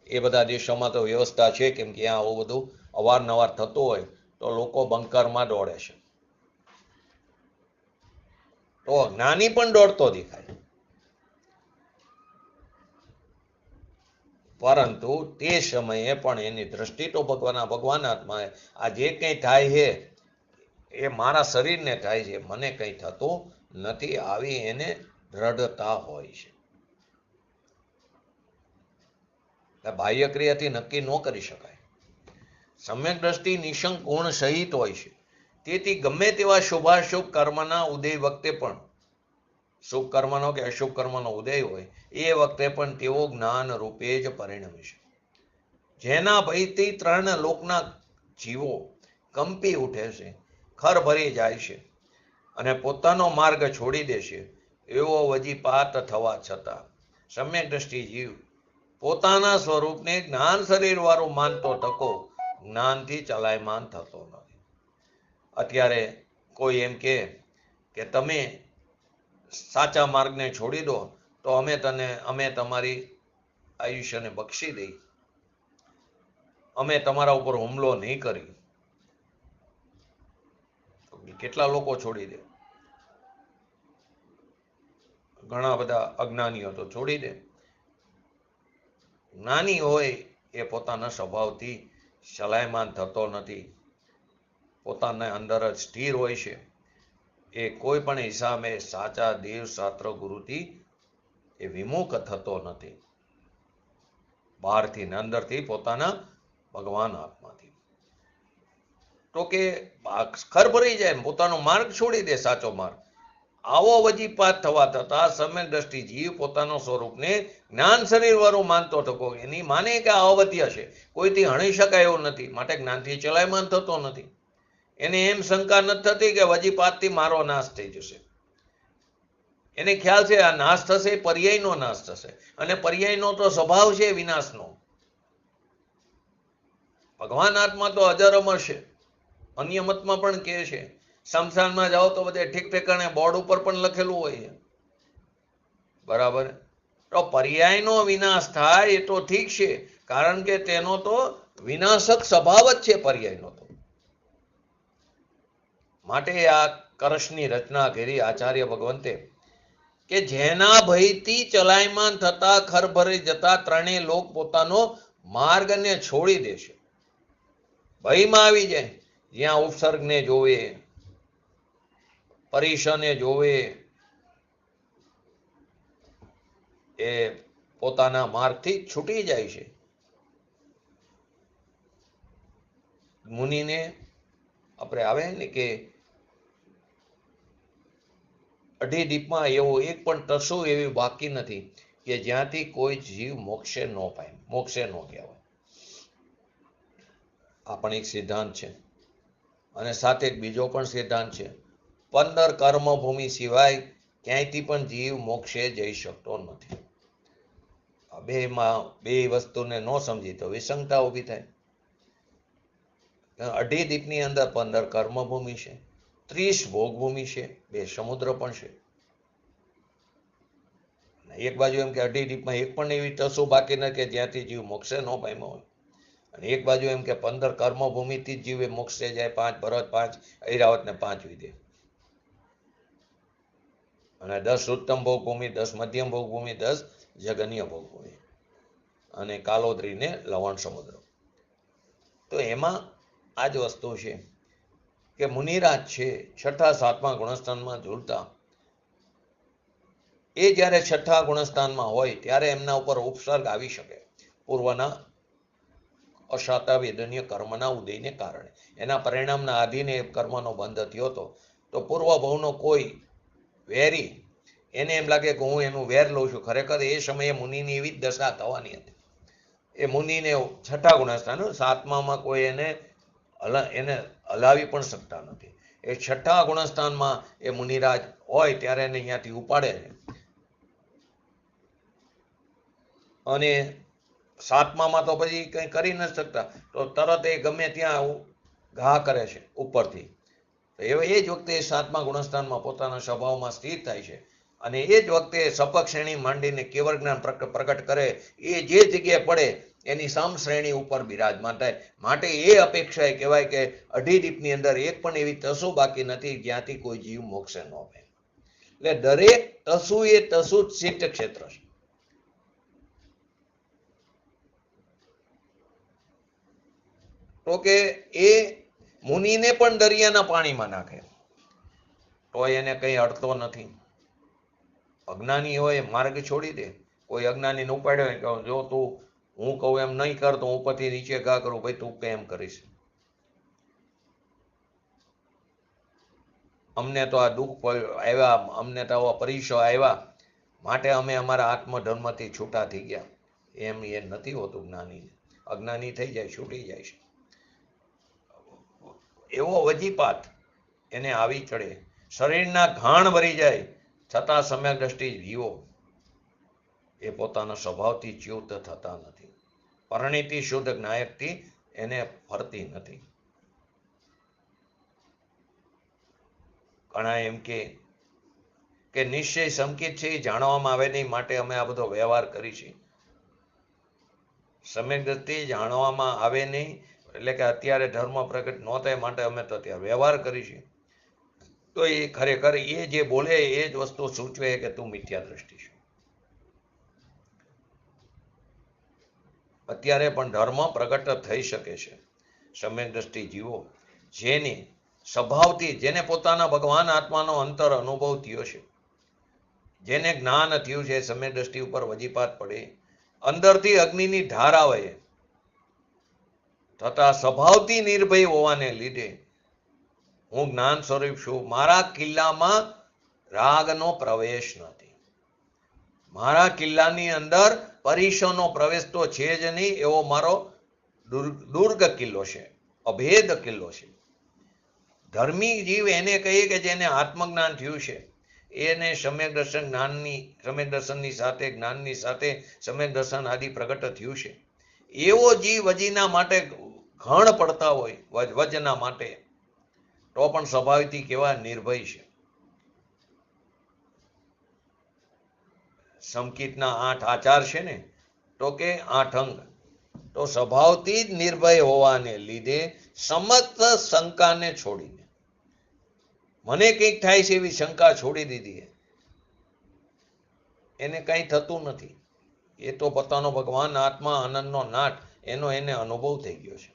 એ બધા દેશોમાં તો વ્યવસ્થા છે, કેમ કે આવું બધું અવારનવાર થતું હોય તો લોકો બંકરમાં દોડે છે. તો જ્ઞાની પણ દોડતો દેખાય, પરંતુ તે સમયે પણ એની દ્રષ્ટિ તો ભગવાન આત્મા, આ જે કંઈ થાય છે એ મારા શરીરને થાય છે, મને કંઈ થતું નથી, આવી એને દ્રઢતા હોય છે. બાહ્ય ક્રિયાથી નક્કી ન કરી શકાય. સમ્યક દ્રષ્ટિ નિશંક ગુણ સહિત હોય છે. તેથી ગમે તેવા શુભાશુભ કર્મના ઉદય વખતે પણ, શુભ કર્મનો કે અશુભ કર્મનો ઉદય હોય એ વખતે પણ તેઓ જ્ઞાન રૂપે જ પરિણમે છે. જેના ભયથી 3 લોકના જીવો કંપી ઉઠે છે, ખર ભરી જાય છે અને પોતાનો માર્ગ છોડી દેશે, એવો વજીપાત થવા છતાં સમ્યક દ્રષ્ટિ જીવ પોતાના સ્વરૂપને જ્ઞાન શરીર વાળું માનતો ટકો જ્ઞાનથી ચલાયમાન થતો નથી. અત્યારે કોઈ એમ કે તમે સાચા માર્ગને છોડી દો તો અમે તમારી આયુષ્યને બક્ષી દઈ, અમે તમારા ઉપર હુમલો નહીં કરી. કેટલા લોકો છોડી દે? ઘણા બધા અજ્ઞાનીઓ તો છોડી દે. જ્ઞાની હોય એ પોતાના સ્વભાવથી ચલાયમાન થતો નથી, પોતાના અંદર જ સ્થિર હોય છે. એ કોઈ પણ હિસાબે સાચા દેવ શાસ્ત્ર ગુરુથી એ વિમુખ થતો નથી, બહારથી ને અંદરથી પોતાના ભગવાન આત્માથી. તો કે ખર ભરી જાય, પોતાનો માર્ગ છોડી દે, સાચો માર્ગ. આવો વજીપાત થવા થતા સમ્યક દ્રષ્ટિ જીવ પોતાનો સ્વરૂપને જ્ઞાન શરીર વાળું માનતો થકો, એની માને કે આ અવત્ય છે, કોઈથી હણી શકાય એવું નથી, માટે જ્ઞાનથી ચલાયમાન થતો નથી. એને એમ શંકા નથી થતી કે વજીપાતથી મારો નાશ થઈ જશે. એને ખ્યાલ છે આ નાશ થશે, પર્યાયનો નાશ થશે, અને પર્યાયનો તો સ્વભાવ છે વિનાશનો. ભગવાન આત્મા તો અજર અમર છે. અન્ય મતમાં પણ કહે છે, શમશાનમાં જાઓ તો બધે ઠીક ઠેકાણે બોર્ડ ઉપર પણ લખેલું હોય છે, બરાબર. તો પર્યાયનો વિનાશ થાય એ તો ઠીક છે, કારણ કે તેનો તો વિનાશક સ્વભાવ જ છે પર્યાયનો તો. માટે આ કળશની રચના કરી આચાર્ય ભગવંતે, કે જેના ભયથી ચલાયમાન થતા ખર ભરી જતા 3 લોક પોતાનો માર્ગને છોડી દેશે. ભયમાં આવી જાય, જ્યાં ઉપસર્ગને જોવે, પરીશને જોવે, એ પોતાના માર્ગથી છૂટી જાય છે. મુનિને આપણે આવે ને કે અઢી દીપમાં એવો એક પણ તરસું એવી બાકી નથી કે જ્યાંથી કોઈ જીવ મોક્ષે ન પામે, મોક્ષે ન કહેવાય. આ પણ એક સિદ્ધાંત છે. અને સાથે એક બીજો પણ સિદ્ધાંત છે, 15 કર્મભૂમિ સિવાય ક્યાંયથી પણ જીવ મોક્ષે જઈ શકતો નથી. બે વસ્તુને ન સમજી તો વિસંગતા ઊભી થાય. અઢી દીપની અંદર 15 કર્મભૂમિ છે, 30 ભોગભૂમિ છે, 2 સમુદ્ર પણ છે. એક બાજુ એમ કે અઢી દીપમાં એક પણ એવી તસુ બાકી નથી કે જ્યાંથી જીવ મોક્ષે ન પામ્યો હોય, અને એક બાજુ એમ કે 15 કર્મભૂમિથી જ જીવે મોક્ષે જાય, 5 ભરત, 5 ઐરાવત ને 5 વિદે, અને 10 ઉત્તમ ભોગભૂમિ, 10 મધ્યમ ભોગભૂમિ, 10 જગન્ય ભોગભૂમિ, અને કાલોદરી ને લવણ સમુદ્ર. તો એમાં આ જ વસ્તુ છે કે મુનિરાજ છે 6ઠા 7મા ગુણસ્થાનમાં ઝૂલતા, એ જ્યારે 6ઠા ગુણસ્થાનમાં હોય ત્યારે એમના ઉપર ઉપસર્ગ આવી શકે પૂર્વના અશાતાવેદનીય કર્મના ઉદયને કારણે. એના પરિણામના આધીને કર્મનો બંધ થયો હતો. તો પૂર્વ ભવનો કોઈ વેરી, એને એમ લાગે કે હું એનું વેર લઉં છું, ખરેખર એ સમયે મુનિની એવી જ દશા થવાની હતી. એ મુનિને 6ઠા ગુણસ્થાન, 7મામાં કોઈ એને હલાવી પણ શકતા નથી. એ 6ઠા ગુણસ્થાનમાં એ મુનિરાજ હોય ત્યારે એને અહીંયાથી ઉપાડે છે અને સાતમામાં તો પછી કંઈ કરી નથી શકતા, તો તરત એ ગમે ત્યાં ઘા કરે છે ઉપરથી. તો એ જ વખતે સાતમા ગુણસ્થાનમાં પોતાના સ્વભાવમાં સ્થિર થાય છે અને એ જ વખતે સપક શ્રેણી માંડીને કેવળ જ્ઞાન પ્રગટ કરે, એ જે જગ્યાએ પડે એની સમ શ્રેણી ઉપર બિરાજમાન થાય. માટે એ અપેક્ષાએ કહેવાય કે અઢી દીપની અંદર એક પણ એવી તસુ બાકી નથી જ્યાંથી કોઈ જીવ મોક્ષે ન પામે. એટલે દરેક તસુ એ તસુ સિદ્ધ ક્ષેત્ર છે. તો કે એ મુનિને પણ દરિયાના પાણીમાં નાખે તો એને કંઈ અડતો નથી. અજ્ઞાની હોય માર્ગ છોડી દે. કોઈ અજ્ઞાનીને ઉપાડ્યો જો તું હું કહું એમ નહીં કર તો હું પછી નીચે ઘા કરું, ભાઈ તું કેમ કરીશ, અમને તો આ દુઃખ આવ્યા, અમને તો આવા પરીક્ષો આવ્યા, માટે અમે અમારા આત્મધર્મથી છૂટા થઈ ગયા. એમ એ નથી હોતું. જ્ઞાની અજ્ઞાની થઈ જાય, છૂટી જાય છે. એવો વજીપાત એને આવી ચડે, શરીરના ઘાણ ભરી જાય છતાં સમ્યક દ્રષ્ટિ જીવો એ પોતાના સ્વભાવથી ચ્યુત થતા નથી. પરિણીતિ શુદ્ધ જ્ઞાયકથી એને ફરતી નથી. ઘણા એમ કે નિશ્ચય સંકિત છે એ જાણવામાં આવે નહીં માટે અમે આ બધો વ્યવહાર કરી છે. સમ્યક દ્રષ્ટિ જાણવામાં આવે નહીં એટલે કે અત્યારે ધર્મ પ્રગટ ન થાય માટે અમે તો અત્યારે વ્યવહાર કરી છે. તો એ ખરેખર એ જે બોલે એ જ વસ્તુ સૂચવે કે તું મિથ્યા દ્રષ્ટિ છે. અત્યારે પણ ધર્મ પ્રગટ થઈ શકે છે. સમ્યક દ્રષ્ટિ જીવો જેની સ્વભાવથી, જેને પોતાના ભગવાન આત્માનો અંતર અનુભવ થયો છે, જેને જ્ઞાન થયું છે, સમ્યક દ્રષ્ટિ ઉપર વજીપાત પડે, અંદરથી અગ્નિની ધાર આવે તથા સ્વભાવથી નિર્ભય હોવાને લીધે હું જ્ઞાન સ્વરૂપ છું, મારા કિલ્લામાં રાગનો પ્રવેશ નથી, મારા કિલ્લાની અંદર પરીક્ષોનો પ્રવેશ તો છે જ નહીં, એવો મારો દુર્ગ કિલ્લો છે, અભેદ કિલ્લો છે. ધર્મી જીવ એને કહીએ કે જેને આત્મજ્ઞાન થયું છે, એને સમ્યક દર્શન જ્ઞાનની, સમ્યક દર્શનની સાથે જ્ઞાનની સાથે સમ્યક દર્શન આદિ પ્રગટ થયું છે. એવો જીવ વજીના માટે ઘણ પડતા હોય, વજના માટે, તો પણ સ્વાભાવિકથી કેવા નિર્ભય છે. સંકિતના 8 આચાર છે ને, તો કે 8 અંગ. તો સ્વભાવથી જ નિર્ભય હોવાને લીધે સમસ્ત શંકાને છોડીને, મને કંઈક થાય છે એવી શંકા છોડી દીધી, એને કંઈ થતું નથી. એ તો પોતાનો ભગવાન આત્મા આનંદનો નાટ એનો એને અનુભવ થઈ ગયો છે.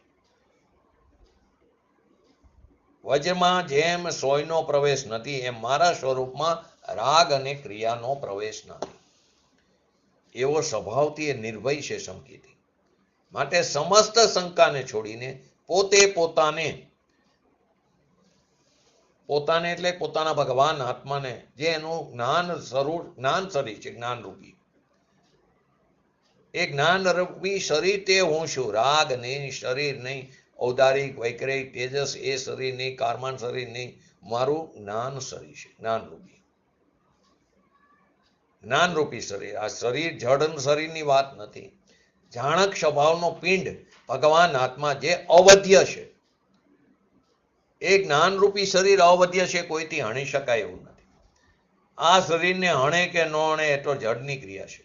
વજમાં જેમ સોયનો પ્રવેશ નથી એમ મારા સ્વરૂપમાં રાગ અને ક્રિયાનો પ્રવેશ નથી. એવો સ્વભાવથી એ નિર્ભય છે સંકિતી. માટે સમસ્ત શંકાને છોડીને પોતે પોતાને એટલે પોતાના ભગવાન આત્માને, જે એનું જ્ઞાન શરીર છે, જ્ઞાનરૂપી, એ જ્ઞાનરૂપી શરીર તે હું છું. રાગ નહીં, શરીર નહીં, ઔદારિક વૈકરિક તેજસ એ શરીર નહીં, કારમાન શરીર નહીં, મારું જ્ઞાન શરીર છે, જ્ઞાનરૂપી શરીર. આ શરીર જડ શરીરની વાત નથી. જાણક સ્વભાવનો પિંડ ભગવાન આત્મા જે અવધ્ય છે, એ જ્ઞાનરૂપી શરીર અવધ્ય છે, કોઈથી હણી શકાય એવું નથી. આ શરીરને હણે કે ન હણે એ તો જડની ક્રિયા છે.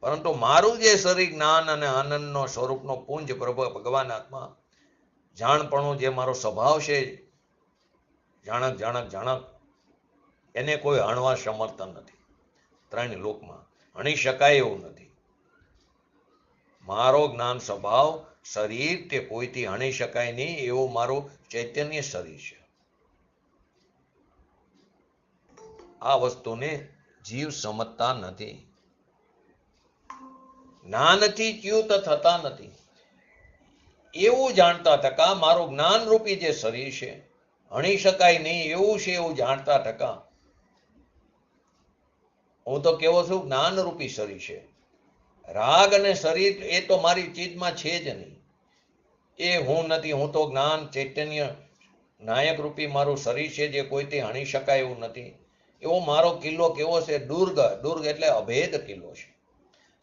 પરંતુ મારું જે શરીર જ્ઞાન અને આનંદનો સ્વરૂપનો પુંજ ભગવાન આત્મા, જાણપણું જે મારો સ્વભાવ છે, જાણક, એને કોઈ હણવા સમર્થ નથી. 3 લોકમાં હણી શકાય એવું નથી. મારો જ્ઞાન સ્વભાવ શરીર તે કોઈથી હણી શકાય નહીં એવું મારું ચૈતન્ય શરીર છે. આ વસ્તુને જીવ સમજતા નથી. જ્ઞાનથી ચ્યુત થતા નથી એવું જાણતા ટકા મારું જ્ઞાનરૂપી જે શરીર છે, હણી શકાય નહીં એવું છે એવું જાણતા ટકા હું તો કેવો છું, જ્ઞાનરૂપી શરીર છે. રાગ અને શરીર એ તો મારી ચીજમાં છે જ નહીં, એ હું નથી. હું તો જ્ઞાન ચૈતન્ય નાયક રૂપી મારું શરીર છે, જે કોઈથી હણી શકાય એવું નથી. એવો મારો કિલ્લો કેવો છે? દુર્ગ એટલે અભેદ કિલ્લો છે.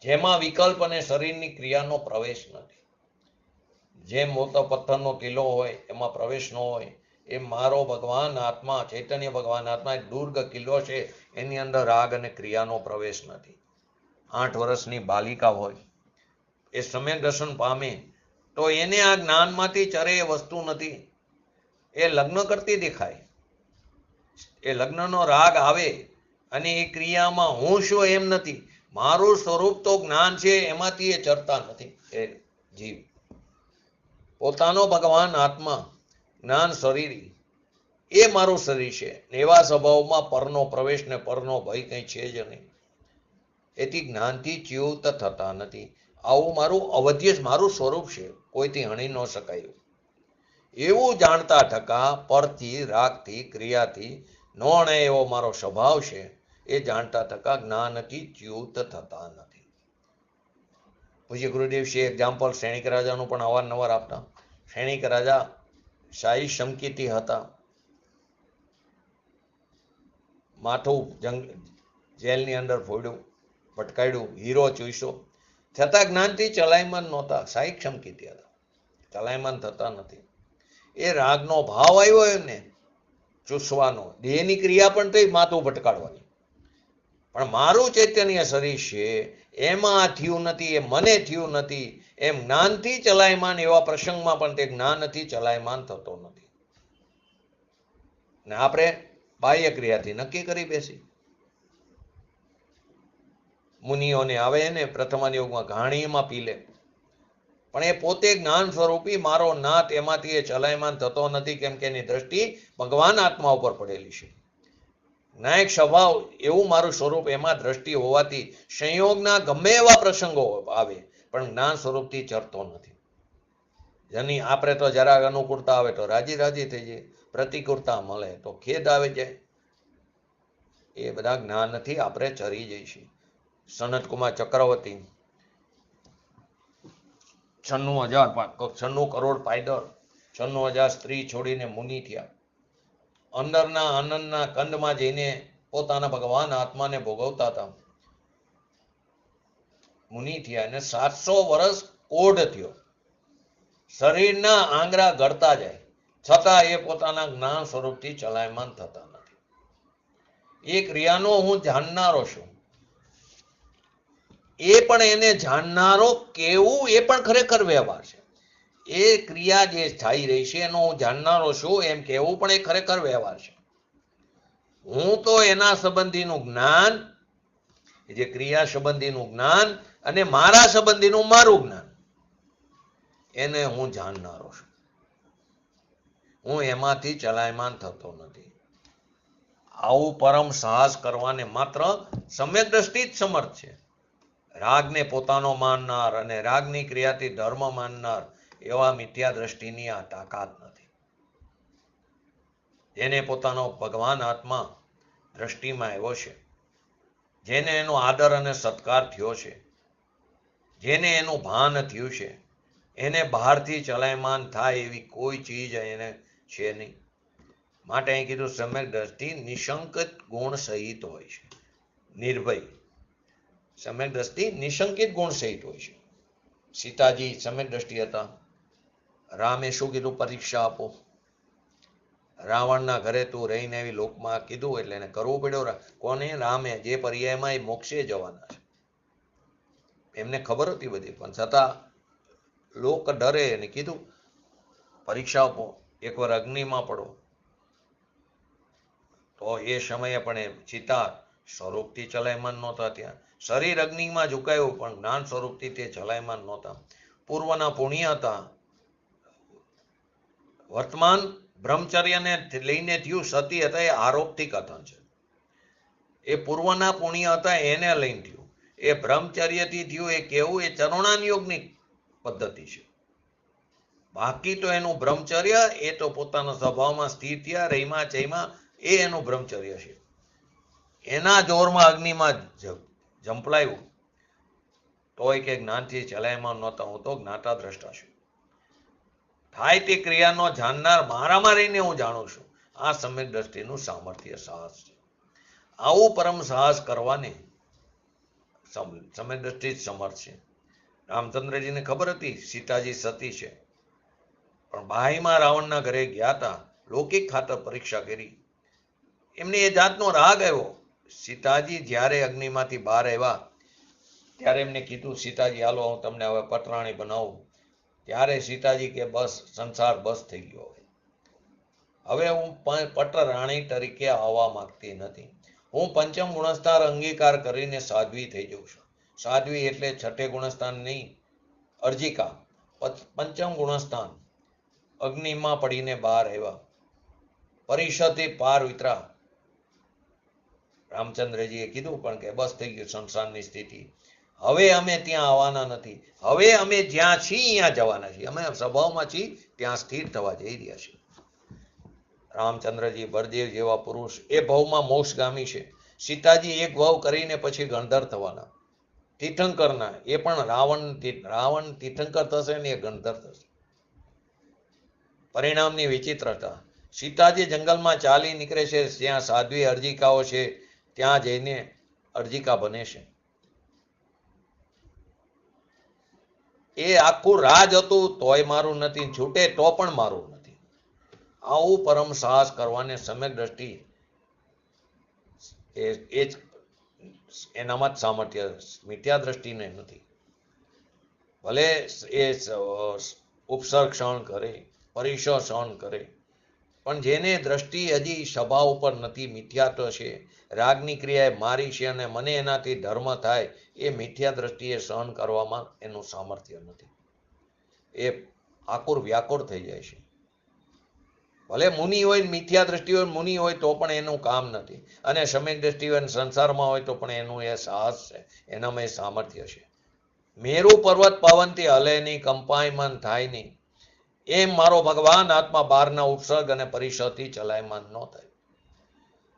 જેમાં વિકલ્પ અને શરીરની ક્રિયાનો પ્રવેશ નથી. જેમ મોટો પથ્થરનો કિલ્લો હોય એમાં પ્રવેશ ન હોય, એ મારો ભગવાન આત્મા, ચૈતન્ય ભગવાન આત્મા એક દુર્ગ કિલ્લો છે, એની અંદર રાગ અને ક્રિયાનો પ્રવેશ નથી. 8 વર્ષની બાલિકા હોય, એ સમ્યક દર્શન પામે તો એને આ જ્ઞાનમાંથી ચરે એ વસ્તુ નથી. એ લગ્ન કરતી દેખાય, એ લગ્નનો રાગ આવે અને એ ક્રિયામાં હું શું એમ નથી. મારું સ્વરૂપ તો જ્ઞાન છે, એમાંથી એ ચરતા નથી. એ જીવ પોતાનો ભગવાન આત્મા, જ્ઞાન શરીરી, એ મારું શરીર છે. એવા સ્વભાવમાં પરનો પ્રવેશ ને પરનો ભય કંઈ છે જ નહીં. એથી જ્ઞાનથી ચ્યુત થતા નથી. આવું મારું અવધ્ય જ મારું સ્વરૂપ છે, કોઈથી હણી ન શકાયું. એવું જાણતા થકા પરથી, રાગથી, ક્રિયાથી નો અણે એવો મારો સ્વભાવ છે, એ જાણતા થકા જ્ઞાનથી ચ્યુત થતા નથી. પૂજ્ય ગુરુદેવ શ્રી એક્ઝામ્પલ સૈનિક રાજાનું પણ અવારનવાર આપતા. સૈનિક રાજા શાહી શમકીતી હતા, માથું જેલની અંદર ફોડ્યું, ભટકાડ્યું, હીરો ચૂસ્યો, છતાં જ્ઞાનથી ચલાયમાન નહોતા. શાહી શમકીતી હતા, ચલાયમાન થતા નથી. એ રાગનો ભાવ આવ્યો એમને ચૂસવાનો, દેહની ક્રિયા પણ થઈ, માથું ભટકાડવાની, પણ મારું ચૈતન્ય શરીર છે એમાં થયું નથી, એ મને થયું નથી. એમ જ્ઞાનથી ચલાયમાન એવા પ્રસંગમાં પણ તે જ્ઞાનથી ચલાયમાન થતો નથી. ને આપણે બાહ્ય ક્રિયાથી નક્કી કરી બેસી. મુનિઓને આવે ને પ્રથમા યુગમાં ઘાણીમાં પી લે, પણ એ પોતે જ્ઞાન સ્વરૂપી મારો નાથ, એમાંથી એ ચલાયમાન થતો નથી. કેમ કે એની દ્રષ્ટિ ભગવાન આત્મા ઉપર પડેલી છે. નાયક સ્વભાવ એવું મારું સ્વરૂપ, એમાં દ્રષ્ટિ હોવાથી સંયોગના ગમે એવા પ્રસંગો આવે પણ જ્ઞાન સ્વરૂપથી ચરતો નથી. જેની આપણે તો જરા અનુકૂળતા આવે તો રાજી રાજી થઈ જાય, પ્રતિકૂળતા મળે તો ખેદ આવે જાય. એ બધા જ્ઞાનથી આપણે ચરી જઈશું. સનતકુમાર ચક્રવર્તી 96 કરોડ પાયદળ, 96,000 સ્ત્રી છોડીને મુનિ થયા. અંદરના આનંદના કંદમાં જઈને પોતાના ભગવાન આત્માને ભોગવતા હતા. મુનિ થયા અને 700 વર્ષ કોઢ થયો. શરીરના આંગળા ગળતા જાય, છતાં એ પોતાના જ્ઞાન સ્વરૂપથી ચલાયમાન થતા નથી. એ ક્રિયાનો હું જાણનારો છું. એ પણ એને જાણનારો કેવું, એ પણ ખરેખર વ્યવહાર છે. એ ક્રિયા જે થઈ રહી છે એનો હું જાણનારો છું એમ કહેવું પણ એ ખરેખર વ્યવહાર છે. હું તો એના સંબંધીનું જ્ઞાન, જે ક્રિયા સંબંધીનું જ્ઞાન અને મારા સંબંધીનું મારું જ્ઞાન, એને હું જાણનારો છું. હું એમાંથી ચલાયમાન થતો નથી. આવું પરમ સાહસ કરવાને માત્ર સમ્યક દ્રષ્ટિ જ સમર્થ છે. રાગને પોતાનો માનનાર અને રાગની ક્રિયાથી ધર્મ માનનાર એવા મિથ્યા દ્રષ્ટિની આ તાકાત નથી. જેને પોતાનો ભગવાન આત્મા દ્રષ્ટિમાં આવ્યો છે, જેને એનો આદર અને સત્કાર થયો છે, જેને એનું ભાન થયું છે, એને બહારથી ચલાયમાન થાય એવી કોઈ ચીજ એને છે નહીં. માટે અહીં કીધું સમ્યક દ્રષ્ટિ નિશંકિત ગુણ સહિત હોય છે. નિર્ભય સમ્યક દ્રષ્ટિ નિશંકિત ગુણ સહિત હોય છે. સીતાજી સમ્યક દ્રષ્ટિ હતા. રામે શું કીધું? પરીક્ષા આપો. રાવણના ઘરે તું રહીને એવી લોકમાં કીધું એટલે એને કરવું પડ્યો. કોને? રામે. જે પર્યાયમાં એ મોક્ષે જવાના છે, એમને ખબર હતી બધી, પણ છતાં લોક ડરે અને કીધું પરીક્ષા આપો, એકવાર અગ્નિમાં પડો. તો એ સમયે પણ એ સીતા સ્વરૂપથી ચલાયમાન નહોતા. ત્યાં શરીર અગ્નિમાં ઝુકાયું પણ જ્ઞાન સ્વરૂપથી તે ચલાયમાન નહોતા. પૂર્વના પુણ્ય હતા. વર્તમાન બ્રહ્મચર્યને લઈને થયું સતી હતા, એ આરોપથી કથન છે. એ પૂર્વના પુણ્ય હતા એને લઈને થયું. એ બ્રહ્મચર્યથી થયું એ કેવું? એ ચરણાનિયોગની પદ્ધતિ છે. બાકી તો એનું બ્રહ્મચર્ય એ તો પોતાના સ્વભાવમાં સ્થિર થયા, રહીમાં ચૈમાં, એ એનું બ્રહ્મચર્ય છે. એના જોરમાં અગ્નિમાં ઝંપલાયું તોય કે જ્ઞાનથી ચલાયમાન નહોતા. હું તો જ્ઞાતા દ્રષ્ટા છું. થાય તે ક્રિયાનો જાણનાર મારામાં રહીને હું જાણું છું. આ સમ્યક દ્રષ્ટિનું સામર્થ્ય સાહસ છે. આવું પરમ સાહસ કરવાને સમય દ્રષ્ટિ જ સમર્થ છે. રામચંદ્રજીને ખબર હતી સીતાજી સતી છે, પણ બાહીમાં રાવણના ઘરે ગયા હતા, લૌકિક ખાતર પરીક્ષા કરી. એમને એ જાતનો રાગ આવ્યો. સીતાજી જ્યારે અગ્નિમાંથી બહાર આવ્યા ત્યારે એમને કીધું, સીતાજી હાલો હું તમને હવે પટરાણી બનાવું. ત્યારે સીતાજી કે બસ, સંસાર બસ થઈ ગયો, હવે હું પટરાણી તરીકે આવવા માંગતી નથી. હું પંચમ ગુણસ્થાન અંગીકાર કરીને સાધ્વી થઈ જઉં છું. સાધ્વી એટલે છઠ્ઠે ગુણસ્થાન નહીં, અર્જિકા. પંચમ ગુણસ્થાન અગ્નિમાં પડીને બહાર આવ્યા, પરિષદથી પાર વિતરા. રામચંદ્રજીએ કીધું પણ કે બસ થઈ ગયું સંસારની સ્થિતિ, હવે અમે ત્યાં આવવાના નથી, હવે અમે જ્યાં છીએ ત્યાં જવાના છીએ, અમે સ્વભાવમાં છીએ ત્યાં સ્થિર થવા જઈ રહ્યા છીએ. રામચંદ્રજી બળદેવ જેવા પુરુષ એ ભવમાં મોક્ષગામી છે. સીતાજી એક ભવ કરીને પછી ગણધર થવાના, તીર્થંકરના. એ પણ રાવણ તીર્થંકર થશે ને એ ગણધર થશે. પરિણામની વિચિત્રતા. સીતાજી જંગલમાં ચાલી નીકળે છે, જ્યાં સાધ્વી અર્જિકાઓ છે ત્યાં જઈને અર્જિકા બને છે. એ આખું રાજ હતું તોય મારું નથી, છૂટે તો પણ મારું નથી. આવું પરમ સાહસ કરવાને સમ્યક દ્રષ્ટિ એ જ એનામાં જ સામર્થ્ય, મિથ્યા દ્રષ્ટિને નથી. ભલે એ ઉપસર્ગ સહન કરે, પરિસર સહન કરે, પણ જેને દ્રષ્ટિ હજી સભા ઉપર નથી, મિથ્યાત્વ છે, રાગની ક્રિયાએ મારી છે અને મને એનાથી ધર્મ થાય, એ મિથ્યા દ્રષ્ટિએ સહન કરવામાં એનું સામર્થ્ય નથી. એ આકુર વ્યાકુર થઈ જાય છે. ભલે મુનિ હોય, મિથ્યા દ્રષ્ટિ હોય, મુનિ હોય તો પણ એનું કામ નથી, અને સમ્યક દ્રષ્ટિ હોય સંસારમાં હોય તો પણ એનું એ સાહસ છે, એનામાં એ સામર્થ્ય છે. મેરુ પર્વત પવનથી હલે નહીં, કંપાયમાન થાય નહીં, એમ મારો ભગવાન આત્મા બહારના ઉપસર્ગ અને પરિષદથી ચલાયમાન ન થાય.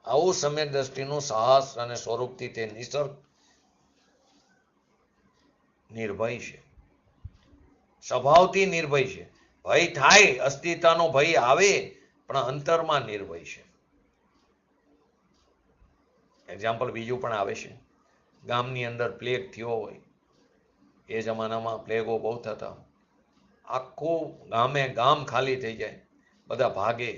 આવું સમ્યક દ્રષ્ટિનું સાહસ અને સ્વરૂપથી તે નિસર્ગ નિર્ભય છે, સ્વભાવથી નિર્ભય છે. ભય થાય, અસ્તિત્વનો ભય આવે, પણ અંતરમાં નિર્ભય છે. એક્ઝામ્પલ બીજું પણ આવે છે. ગામની અંદર પ્લેગ થયો હોય, એ જમાનામાં પ્લેગો બહુ થતા, આખું ગામ ખાલી થઈ જાય, બધા ભાગે.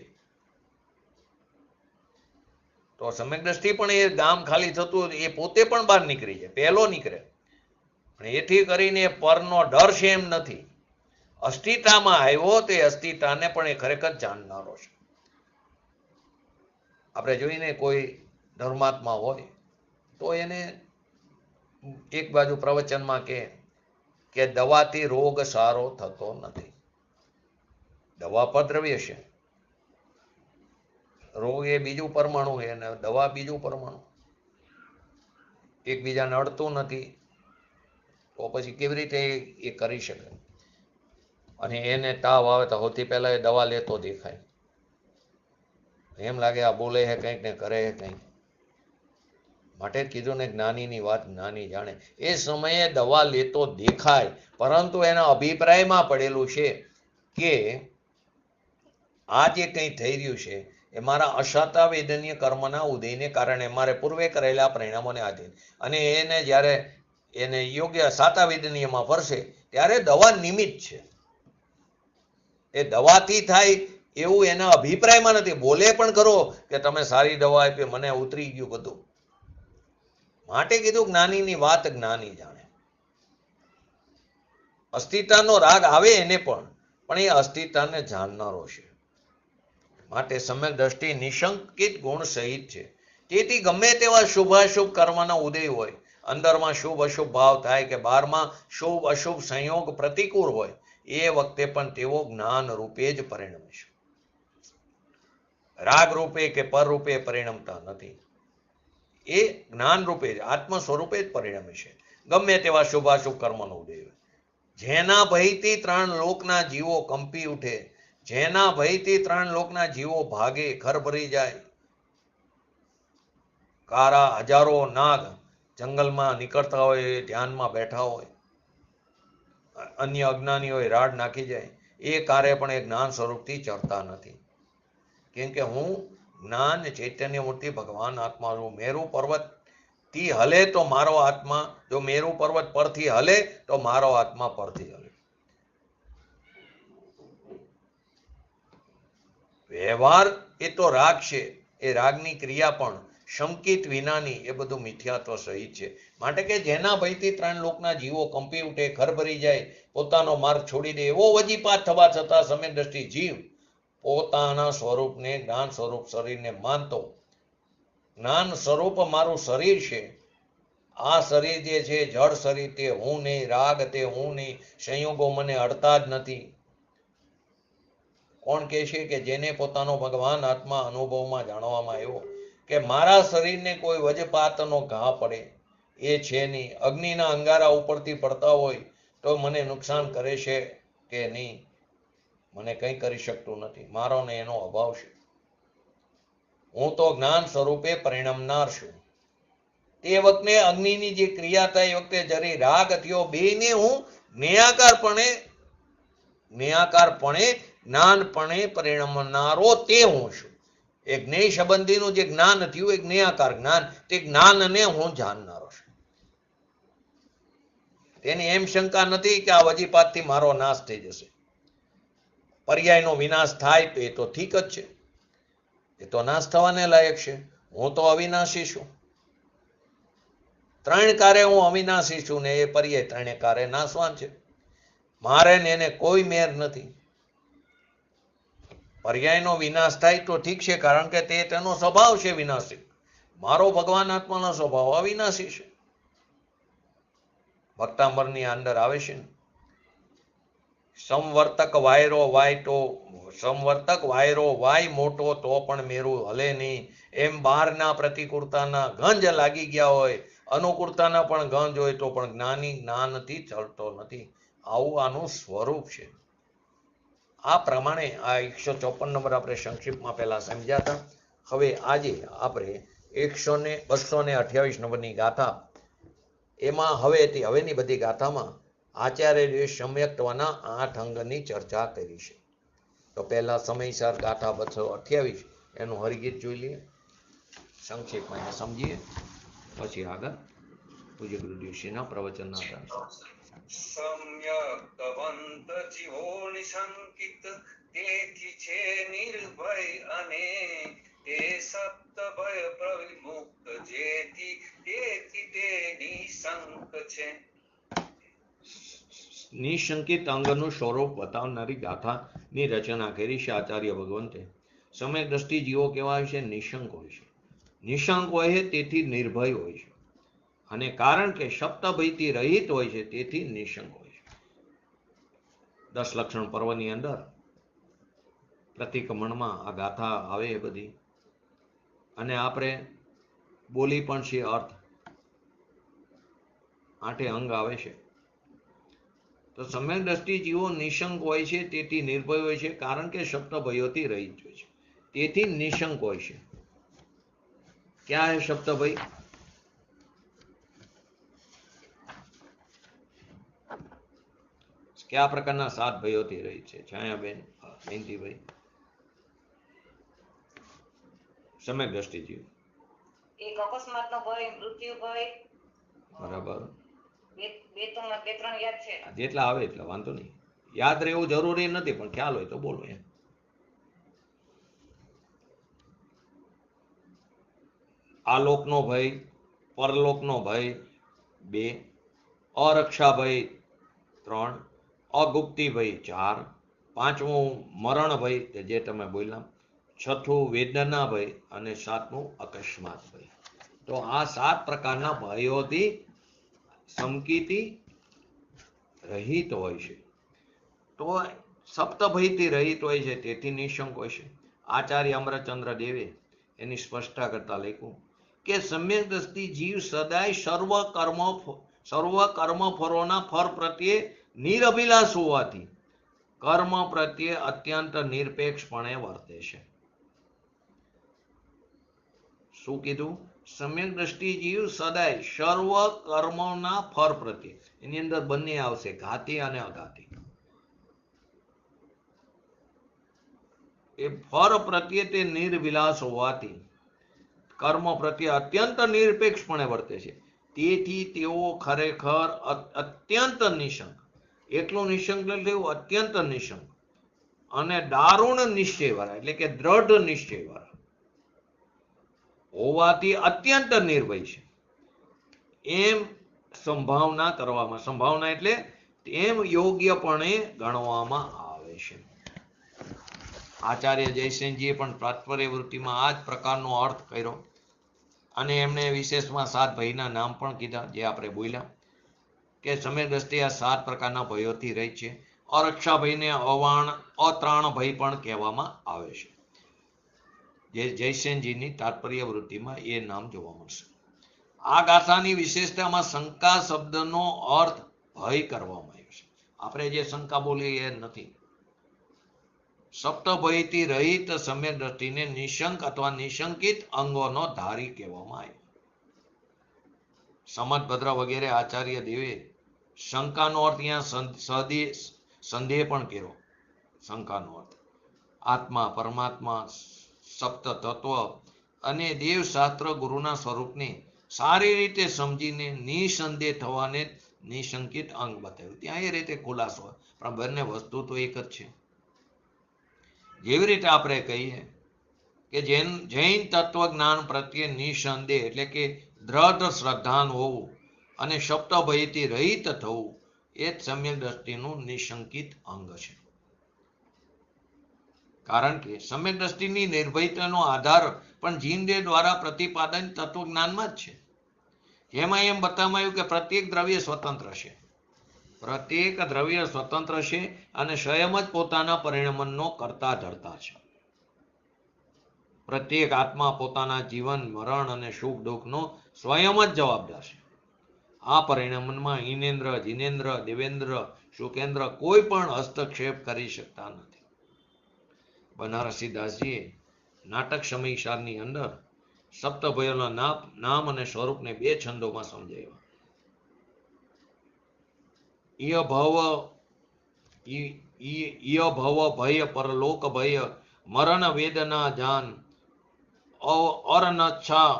તો સમ્યક દ્રષ્ટિ પણ એ ગામ ખાલી થતું, એ પોતે પણ બહાર નીકળી જાય, પહેલો નીકળે. પણ એથી કરીને પરનો ડર છે એમ નથી. અસ્થિતામાં આવ્યો તે અસ્થિતાને પણ એ ખરેખર જાણનારો છે. આપણે જોઈને કોઈ ધર્માત્મા હોય તો એને એક બાજુ પ્રવચનમાં કે દવાથી રોગ સારો થતો નથી. દવા પર દ્રવ્ય છે, રોગ એ બીજું પરમાણુ છે અને દવા બીજું પરમાણુ. એકબીજાને અડતું નથી તો પછી કેવી રીતે એ કરી શકે? અને એને તાવ આવે તો સૌથી પહેલા એ દવા લેતો દેખાય, એમ લાગે આ બોલે છે કંઈક ને કરે છે કંઈક. માટે જ કીધું ને, જ્ઞાનીની વાત જ્ઞાની જાણે. એ સમયે દવા લેતો દેખાય, પરંતુ એના અભિપ્રાયમાં પડેલું છે કે આ જે કંઈ થઈ રહ્યું છે એ મારા અસાતા વેદનીય કર્મના ઉદયને કારણે, મારે પૂર્વે કરેલા પરિણામોને આધીન. અને એને જ્યારે એને યોગ્ય સાતા વેદનીયમાં ફરશે ત્યારે દવા નિમિત્ત છે. એ દવાથી થાય એવું એના અભિપ્રાયમાં નથી. બોલે પણ ખરો કે તમે સારી દવા આપી, મને ઉતરી ગયું બધું. માટે કીધું જ્ઞાનીની વાત જ્ઞાની જાણે. અસ્થિતાનો રાગ આવે એને પણ એ અસ્થિતાને જાણનારો છે. માટે સમ્યક દ્રષ્ટિ નિશંકિત ગુણ સહિત છે. તેથી ગમે તેવા શુભાશુભ કર્મના ઉદય હોય, અંદરમાં શુભ અશુભ ભાવ થાય કે બહારમાં શુભ અશુભ સંયોગ પ્રતિકૂળ હોય, એ વખતે પણ તેઓ જ્ઞાન રૂપે જ પરિણમે છે. રાગ રૂપે કે પર રૂપે પરિણમતા નથી. એ જ્ઞાન રૂપે જ, આત્મ સ્વરૂપે જ પરિણમે છે. ગમે તેવા શુભાશુભ કર્મનો ઉદય. જેના ભયથી 3 લોકના જીવો કંપી ઉઠે, જેના ભયથી 3 લોકના જીવો ભાગે, ખર ભરી જાય. કારા હજારો નાગ જંગલમાં નીકળતા હોય, ધ્યાનમાં બેઠા હોય, અન્ય અજ્ઞાની હોય, રાડ નાખી જાય. એ કાર્ય પણ એ જ્ઞાન સ્વરૂપથી ચડતા નથી. કેમ કે હું જ્ઞાન ચૈતન્ય મૂર્તિ ભગવાન આત્મા છું. મેરુ પર્વત થી હલે તો મારો આત્મા, જો મેરુ પર્વત પરથી હલે તો મારો આત્મા પરથી હલે. વ્યવહાર એ તો રાગ છે, એ રાગની ક્રિયા પણ શંકિત વિનાની, એ બધું મિથ્યાત્વ સહિત છે. માટે કે જેના ભયથી ત્રણ લોકના જીવો કંપી ઉઠે, ખરભરી જાય, પોતાનો માર્ગ છોડી દે, એવો વજીપાત થવા છતાં સમ્યક દ્રષ્ટિ જીવ પોતાના સ્વરૂપને, જ્ઞાન સ્વરૂપ શરીરને માનતો, જ્ઞાન સ્વરૂપ મારું શરીર છે, આ શરીર જે છે જળ શરીર, તે હું નહીં, રાગ તે હું નહીં, સંયોગો મને અડતા જ નથી. કોણ કહે છે કે જેને પોતાનો ભગવાન આત્મા અનુભવમાં જાણવામાં આવ્યો કે મારા શરીરને કોઈ વજપાતનો ઘા પડે એ છે નહીં, અગ્નિના અંગારા ઉપરથી પડતા હોય તો મને નુકસાન કરે છે કે નહીં, મને કંઈ કરી શકતું નથી, મારો ને એનો અભાવ છે. હું તો જ્ઞાન સ્વરૂપે પરિણમનાર છું. તે વખતે અગ્નિની જે ક્રિયા થાય એ વખતે જરી રાગ થયો, બેને હું જ્ઞેયાકારપણે જ્ઞાનપણે પરિણમનારો તે હું છું. એ જ્ઞેય સંબંધીનું જે જ્ઞાન થયું એ જ્ઞેયાકાર જ્ઞાન, તે જ્ઞાનને હું જાણનારો છું. તેની એમ શંકા નથી કે આ વજીપાતથી મારો નાશ થઈ જશે. પર્યાયનો વિનાશ થાય તો એ તો ઠીક જ છે, એ તો નાશ થવાને લાયક છે. હું તો અવિનાશી છું. ત્રણ કારે હું અવિનાશી છું ને એ પર્યાય ત્રણે કારે નાશવાન છે. મારે ને એને કોઈ મેર નથી. પર્યાયનો વિનાશ થાય તો ઠીક છે, કારણ કે તે તેનો સ્વભાવ છે વિનાશી. મારો ભગવાન આત્માનો સ્વભાવ અવિનાશી છે. ભક્તાંબરની અંદર આવે છે ને, સંવર્તક વાયરો વાય મોટો તો પણ મેરું હલે નહીં. એમ બહારના પ્રતિકૂળતાના ગંજ લાગી ગયા હોય, અનુકૂળતાના પણ ગંજ હોય તો પણ જ્ઞાની જ્ઞાનથી ચલતો નથી. આવું આનું સ્વરૂપ છે. આ પ્રમાણે આ 154 નંબર આપણે સંક્ષિપ્તમાં પહેલા સમજ્યા હતા. હવે આજે આપણે 228 નંબરની ગાથા, એમાં હવેની બધી ગાથામાં આચાર્યએ સમ્યક્ત્વના 8 અંગની ચર્ચા કરી છે. તો પહેલા સમયસર ગાથા 228 એનું હરિગીત જોઈ લઈએ, સંક્ષિપ્તમાં એને સમજીએ, પછી આગળ પૂજ્ય ગુરુદેવશ્રીના પ્રવચનના આધારે. સમ્યક્તવંત જીવો નિશંકિત, તેથી છે નિર્ભય અને તે સપ્ત ભય પ્રવિમુક્ત, તેથી તે નિશંક છે. નિશંકિત અંગનું સ્વરૂપ બતાવનારી ગાથાની રચના કરી છે આચાર્ય ભગવંતે. સમય દ્રષ્ટિ જીવો કેવા હોય છે? નિશંક હોય છે. નિશંક હોય છે તેથી નિર્ભય હોય છે, અને કારણ કે સપ્તભયથી રહિત હોય છે તેથી નિશંક હોય છે. 10 લક્ષણ પર્વની અંદર પ્રતિક્રમણમાં આ ગાથા આવે એ બધી, અને આપણે બોલી પણ છે અર્થ, 8 અંગ આવે છે. તો સમ્યક દ્રષ્ટિ જીવો નિશંક હોય છે તેથી નિર્ભય હોય છે, કારણ કે સપ્તભયોથી રહિત હોય છે તેથી નિશંક હોય છે. ક્યાં હે સપ્તભય? કયા પ્રકારના 7 ભયોથી રહિત છે? છાયાબેન, જયંતિભાઈ. સમ્યક દ્રષ્ટિ જીવ એક અકસ્માતનો ભય, મૃત્યુ ભય, બરાબર. બે ત્રણ યાદ છે. જેટલા આવે એટલા વાંધો નહીં, યાદ રહેવું જરૂરી નથી, પણ ખ્યાલ હોય તો બોલો એમ. આલોકનો ભય, પરલોકનો ભય 2, અરક્ષા ભય 3, અગુપ્તિ ભય 4, 5મું મરણ ભય જે તમે બોલ્યા, 6થું વેદના ભય, અને 7મું અકસ્માત ભય. તો આ 7 પ્રકારના ભયોથી સમકીતી રહિત હોય છે. તો સપ્તભયથી રહિત હોય છે તેથી નિશંક હોય છે. આચાર્ય અમરચંદ્ર દેવે એની સ્પષ્ટતા કરતા લખ્યું કે સમ્યક દ્રષ્ટિ જીવ સદાય સર્વ કર્મ ફળોના ફળ પ્રત્યે નિરભિલાષ હોવાથી કર્મ પ્રત્યે અત્યંત નિરપેક્ષપણે વર્તે છે. શું કીધું? સમ્યક દ્રષ્ટિ જીવ સદાય સર્વ કર્મોના ફળ પ્રત્યે, એની અંદર બંને આવશે, ઘાતી અને અઘાતી. એ ફળ પ્રત્યે તે નિર્વિલાસ હોવાથી કર્મ પ્રત્યે અત્યંત નિરપેક્ષપણે વર્તે છે. તેથી તેઓ ખરેખર અત્યંત નિશંક, એટલું નિશંક નથી, અત્યંત નિશંક અને દારૂણ નિશ્ચયવાળા એટલે કે દ્રઢ નિશ્ચયવાળા હોવાથી અત્યંત નિર્ભય છે એમ સંભાવના કરવામાં, સંભાવના એટલે એમ યોગ્યપણે ગણવામાં આવે છે. આચાર્ય જયસેનજીએ પણ તાત્પર્ય વૃત્તિમાં આ જ પ્રકારનો અર્થ કર્યો અને એમણે વિશેષમાં 7 ભયના નામ પણ કીધા, જે આપણે બોલ્યા કે સમ્યક દ્રષ્ટિ આ 7 પ્રકારના ભયોથી રહી છે. અરક્ષા ભયને અવાણ અત્રાણ ભય પણ કહેવામાં આવે છે. જે જયસેનજીની તાત્પર્ય વૃત્તિમાં એ નામ જોવા મળશે. આ ગાથાની વિશેષતામાં શંકા શબ્દનો અર્થ ભય કરવામાં આવ્યો છે. આપણે જે શંકા બોલીએ એ નથી. સપ્તભયથી રહિત સમ્યક દ્રષ્ટિને નિશંક અથવા નિશંકિત અંગોનો ધારી કહેવામાં આવ્યો. સમદભદ્ર વગેરે આચાર્ય દેવે શંકાનો અર્થ અહીંયા સંદેહ પણ કર્યો. શંકાનો અર્થ આત્મા, પરમાત્મા, સપ્ત તત્વ અને દેવશાસ્ત્ર ગુરુના સ્વરૂપને સારી રીતે સમજીને નિસંદેહ થવાને નિશંકિત અંગ બતાવ્યું. ત્યાં એ રીતે ખુલાસો, પણ બંને વસ્તુ તો એક જ છે. જેવી રીતે આપણે કહીએ કે જૈન તત્વજ્ઞાન પ્રત્યે નિસંદેહ એટલે કે દ્રઢ શ્રદ્ધાન હોવું અને સપ્તભયથી રહિત થવું એ જ સમ્યક દ્રષ્ટિનું નિશંકિત અંગ છે. કારણ કે સમ્યક દ્રષ્ટિની નિર્ભયતાનો આધાર પણ જીનદેહ દ્વારા પ્રતિપાદન તત્વજ્ઞાનમાં જ છે. જેમાં એમ બતાવવામાં આવ્યું કે પ્રત્યેક દ્રવ્ય સ્વતંત્ર છે, પ્રત્યેક દ્રવ્ય સ્વતંત્ર છે અને સ્વયં જ પોતાના પરિણમનનો કરતા ધરતા છે. પ્રત્યેક આત્મા પોતાના જીવન, મરણ અને સુખ દુઃખનો સ્વયં જ જવાબદાર છે. આ પરિણમનમાં ઇનેન્દ્ર, જીનેન્દ્ર, દેવેન્દ્ર, સુકેન્દ્ર કોઈ પણ હસ્તક્ષેપ કરી શકતા નથી. બનારસીદાસજીએ નાટક સમીક્ષાની અંદર સપ્તભયોના નામ અને સ્વરૂપને 2 છંદોમાં સમજાવ્યા. ઈય ભવ ભય પરલોક ભય મરણ વેદના જાન અરનચ્છા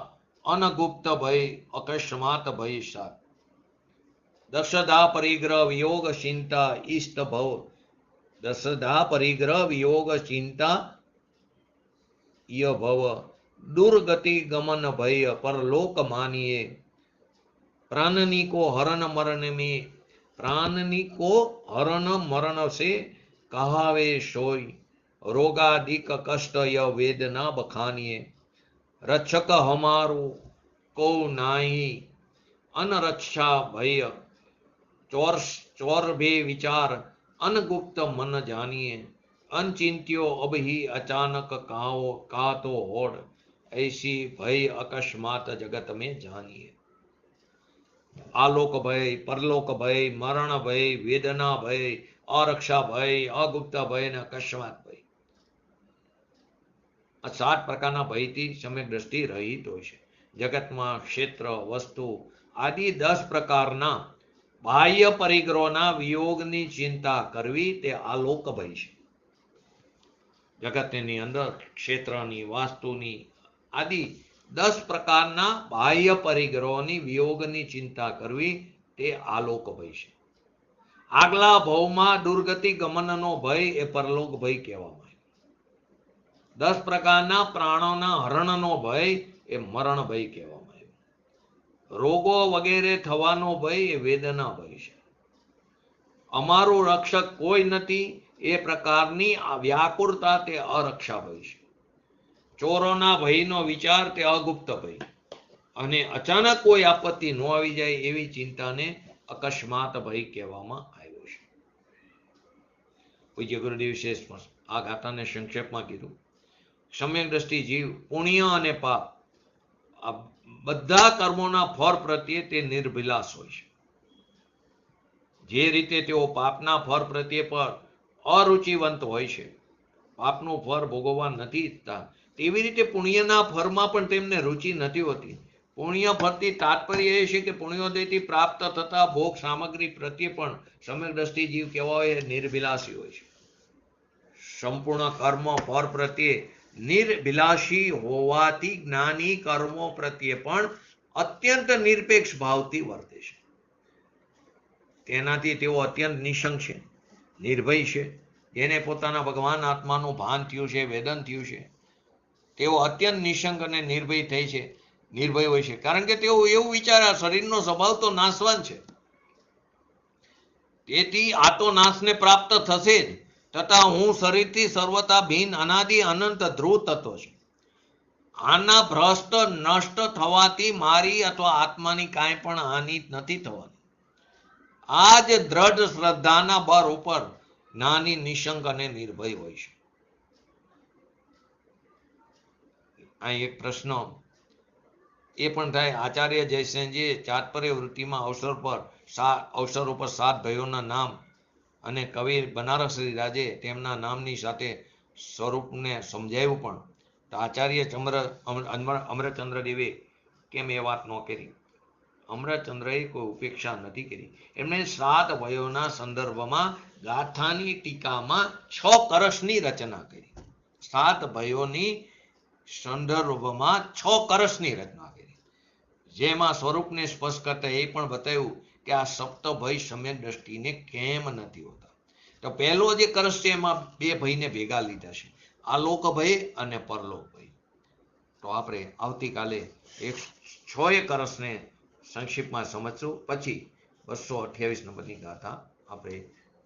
અનગુપ્ત ભય અકસ્માત ભય સાત દશધા પરિગ્રહ વિયોગ ચિંતા ઈષ્ટ ભવ દશધા પરિગ્રહ વિયોગ ચિંતા ઈય ભવ દુર્ગતિ ગમન ભય પરલોક માનીએ प्राणनी को हरण मरण से कहावे सोई रोगादिक कष्ट य वेदना बखानिए रक्षक हमारो को नाही अनरक्षा भय चोर भे विचार अनगुप्त मन जानिए अनचिंत्यो अब ही अचानक कहा तो होड़ ऐसी भय अकस्मात जगत में जानिए आलोक भय, परलोक भय, मरण भय, वेदना भय, अरक्षा भय, अगुप्त भय ने अकस्मात भय. आ 7 प्रकारना भयथी सम्यक दृष्टि रहित होय छे. जगतमां क्षेत्र, वस्तु आदि 10 प्रकारना बाह्य परिग्रहोना वियोगनी चिंता करवी ते आलोक भय छे. जगतनी अंदर क्षेत्रनी, वास्तुनी आदि 10 प्रकारना बाह्य परिग्रहोनी वियोगनी चिंता करवी ते आलोक भय छे. आगला भवमां दुर्गति गमननो भय ए परलोक भय कहेवामां आवे. 10 प्रकारना प्राणोना हरणनो भय ए मरण भय कहेवामां आवे. रोगो वगैरे थवानो भय ए वेदना भय छे. अमारो रक्षक कोई नथी ए प्रकारनी आ व्याकुलता ते अरक्षा भय छे. ચોરોના ભયનો વિચાર તે અગુપ્ત ભય અને અચાનક કોઈ આપત્તિ ન આવી જાય એવી ચિંતાને અકસ્માત ભય કહેવામાં આવ્યો છે. પૂજ્ય ગુરુદેવ વિશેષમાં આ ગાથાને સંક્ષેપમાં કીધું. સમ્યક દ્રષ્ટિ જીવ પુણ્ય અને પાપ આ બધા કર્મોના ફળ પ્રત્યે તે નિર્ભિલાષ હોય છે. જે રીતે તેઓ પાપના ફળ પ્રત્યે પણ અરુચિવંત હોય છે, પાપનું ફળ ભોગવવા નથી ઈચ્છતા, તેવી રીતે પુણ્યના ફળમાં પણ તેમને રુચિ નથી હોતી. પુણ્ય ફળથી તાત્પર્ય એ છે કે પુણ્યોદયથી પ્રાપ્ત થતા ભોગ સામગ્રી પ્રત્યે પણ સમ્યક દ્રષ્ટિ જીવ કેવા હોય નિર્ભિલાષી હોય છે. સંપૂર્ણ કર્મ ફળ પ્રત્યે નિર્ભિલાષી હોવાથી જ્ઞાની કર્મો પ્રત્યે પણ અત્યંત નિરપેક્ષ ભાવથી વર્તે છે. તેનાથી તેઓ અત્યંત નિશંક છે, નિર્ભય છે. જેને પોતાના ભગવાન આત્માનું ભાન થયું છે, વેદન થયું છે, તેઓ અત્યંત નિશંક અને નિર્ભય થઈ છે, નિર્ભય હોય છે. કારણ કે તેઓ એવું વિચારે શરીરનો સ્વભાવ તો નાશવાન છે, તેથી આ તો નાશને પ્રાપ્ત થશે જ, તથા હું શરીરથી સર્વતા ભિન્ન અનાદિ અનંત ધ્રુવ તત્વ છે. આના ભ્રષ્ટ નષ્ટ થવાથી મારી અથવા આત્માની કાંઈ પણ હાનિ નથી થવાની. આ જ દ્રઢ શ્રદ્ધાના બળ ઉપર જ્ઞાની નિશંક અને નિર્ભય હોય છે. અહીં એક પ્રશ્ન એ પણ થાય, આચાર્ય જયસેનજીએ ચાત્પર્ય વૃત્તિમાં અવસર ઉપર 7 ભાઈઓના નામ અને કવિ બનારસી રાજે તેમના નામની સાથે સ્વરૂપને સમજાવ્યું, પણ તો આચાર્ય અમરચંદ્ર દેવે કેમ એ વાત ન કરી? અમરચંદ્રએ કોઈ ઉપેક્ષા નથી કરી. એમણે 7 વયોના સંદર્ભમાં ગાથાની ટીકામાં 6 કરસની રચના કરી. 7 ભયોની સંદર્ભમાં 6 કરસની રચના કરી, જેમાં સ્વરૂપને સ્પષ્ટ કરતા એ પણ બતાવ્યું કે આ સપ્તભય સમ્યક દ્રષ્ટિને કેમ નથી હોતા. તો પહેલો જે કરસ છે એમાં 2 ભયને ભેગા લીધા છે, આલોક ભય અને પરલોક ભય. તો આપણે આવતીકાલે 6 કરસને સંક્ષિપ્તમાં સમજશું, પછી 228 નંબરની ગાથા આપણે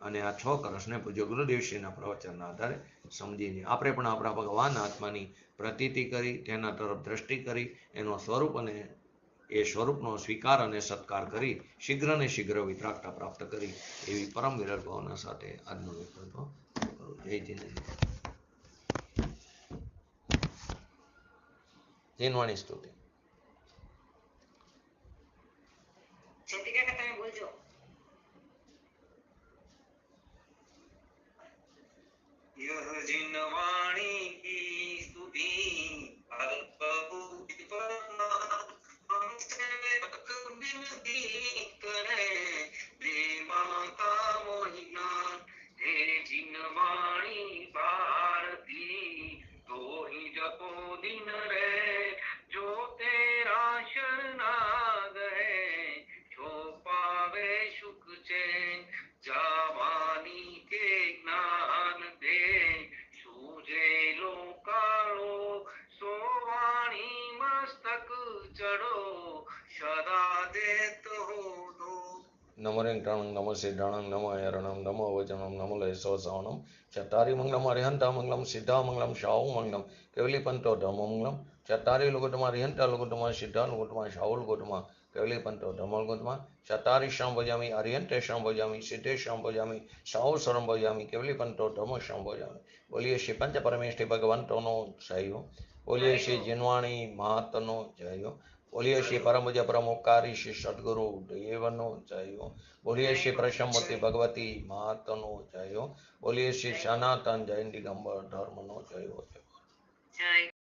અને આ 6 કરસને પૂજ્ય ગુરુદેવશ્રીના પ્રવચનના આધારે સમજીને આપણે પણ આપણા ભગવાન આત્માની પ્રતીતિ કરી, તેના તરફ દ્રષ્ટિ કરી, એનો સ્વરૂપ અને એ સ્વરૂપનો સ્વીકાર અને સત્કાર કરી શીઘ્ર ને શીઘ્ર વિતરાગતા પ્રાપ્ત કરી એવી પરમ વિરલ ભાવના સાથે આજનો વક્તવ્ય કરું. જય જીનેન્દ્ર. જીનવાણી સ્તુતિ. જયંતિ કાકા તમે બોલજો. यह जिनवाणी की स्तुति अल्प बुद्धि हमसे बिनती करे प्रेमा का मोहिना हे जिनवाणी भारती तो ही जपो दिन रे जो तेरा शरणागत है जो पावे सुख चैन जावानी के ज्ञान दे सूझे लोकालो सोवाणी मस्तक चढ़ो सदा देत हो दो. નમો રેંગટાણં નમો સિદ્ધાણં નમો હરણં નમો વચનં નમો લયસો સવણં ચત્તારી મંગલમ અરિહંતા મંગલમ સિદ્ધા મંગલમ શાહુ મંગલમ કેવલી પંતો ધર્મો મંગલમ ચત્તારી લુગુટમાં અરિહંતા લુગુટમાં સિદ્ધા લુગુટમાં શાહુ લુગુટમાં કેવલી પંતો ધર્મો લુગુટમાં ચત્તારી શ્રમ ભજામી અરિહંતે શ્રમ ભજામી સિદ્ધે શ્રમ ભજામી શાહુ શ્રમ ભજામી કેવલી પંતો ધર્મો શ્રમ ભજામી. બોલીએ શ્રી પંચ પરમેષ્ઠી ભગવંતોનો જય. બોલીએ શ્રી જીનવાણી મહાત્મનો જય. બોલીએ શ્રી પરમ પૂજ્ય પ્રમુખકારી શ્રી સદગુરુ દેવનો જય. બોલીએ શ્રી પ્રસમમૂર્તિ ભગવતી માતનો જય. બોલીએ શ્રી સનાતન જૈન દિગંબર ધર્મનો જય. જય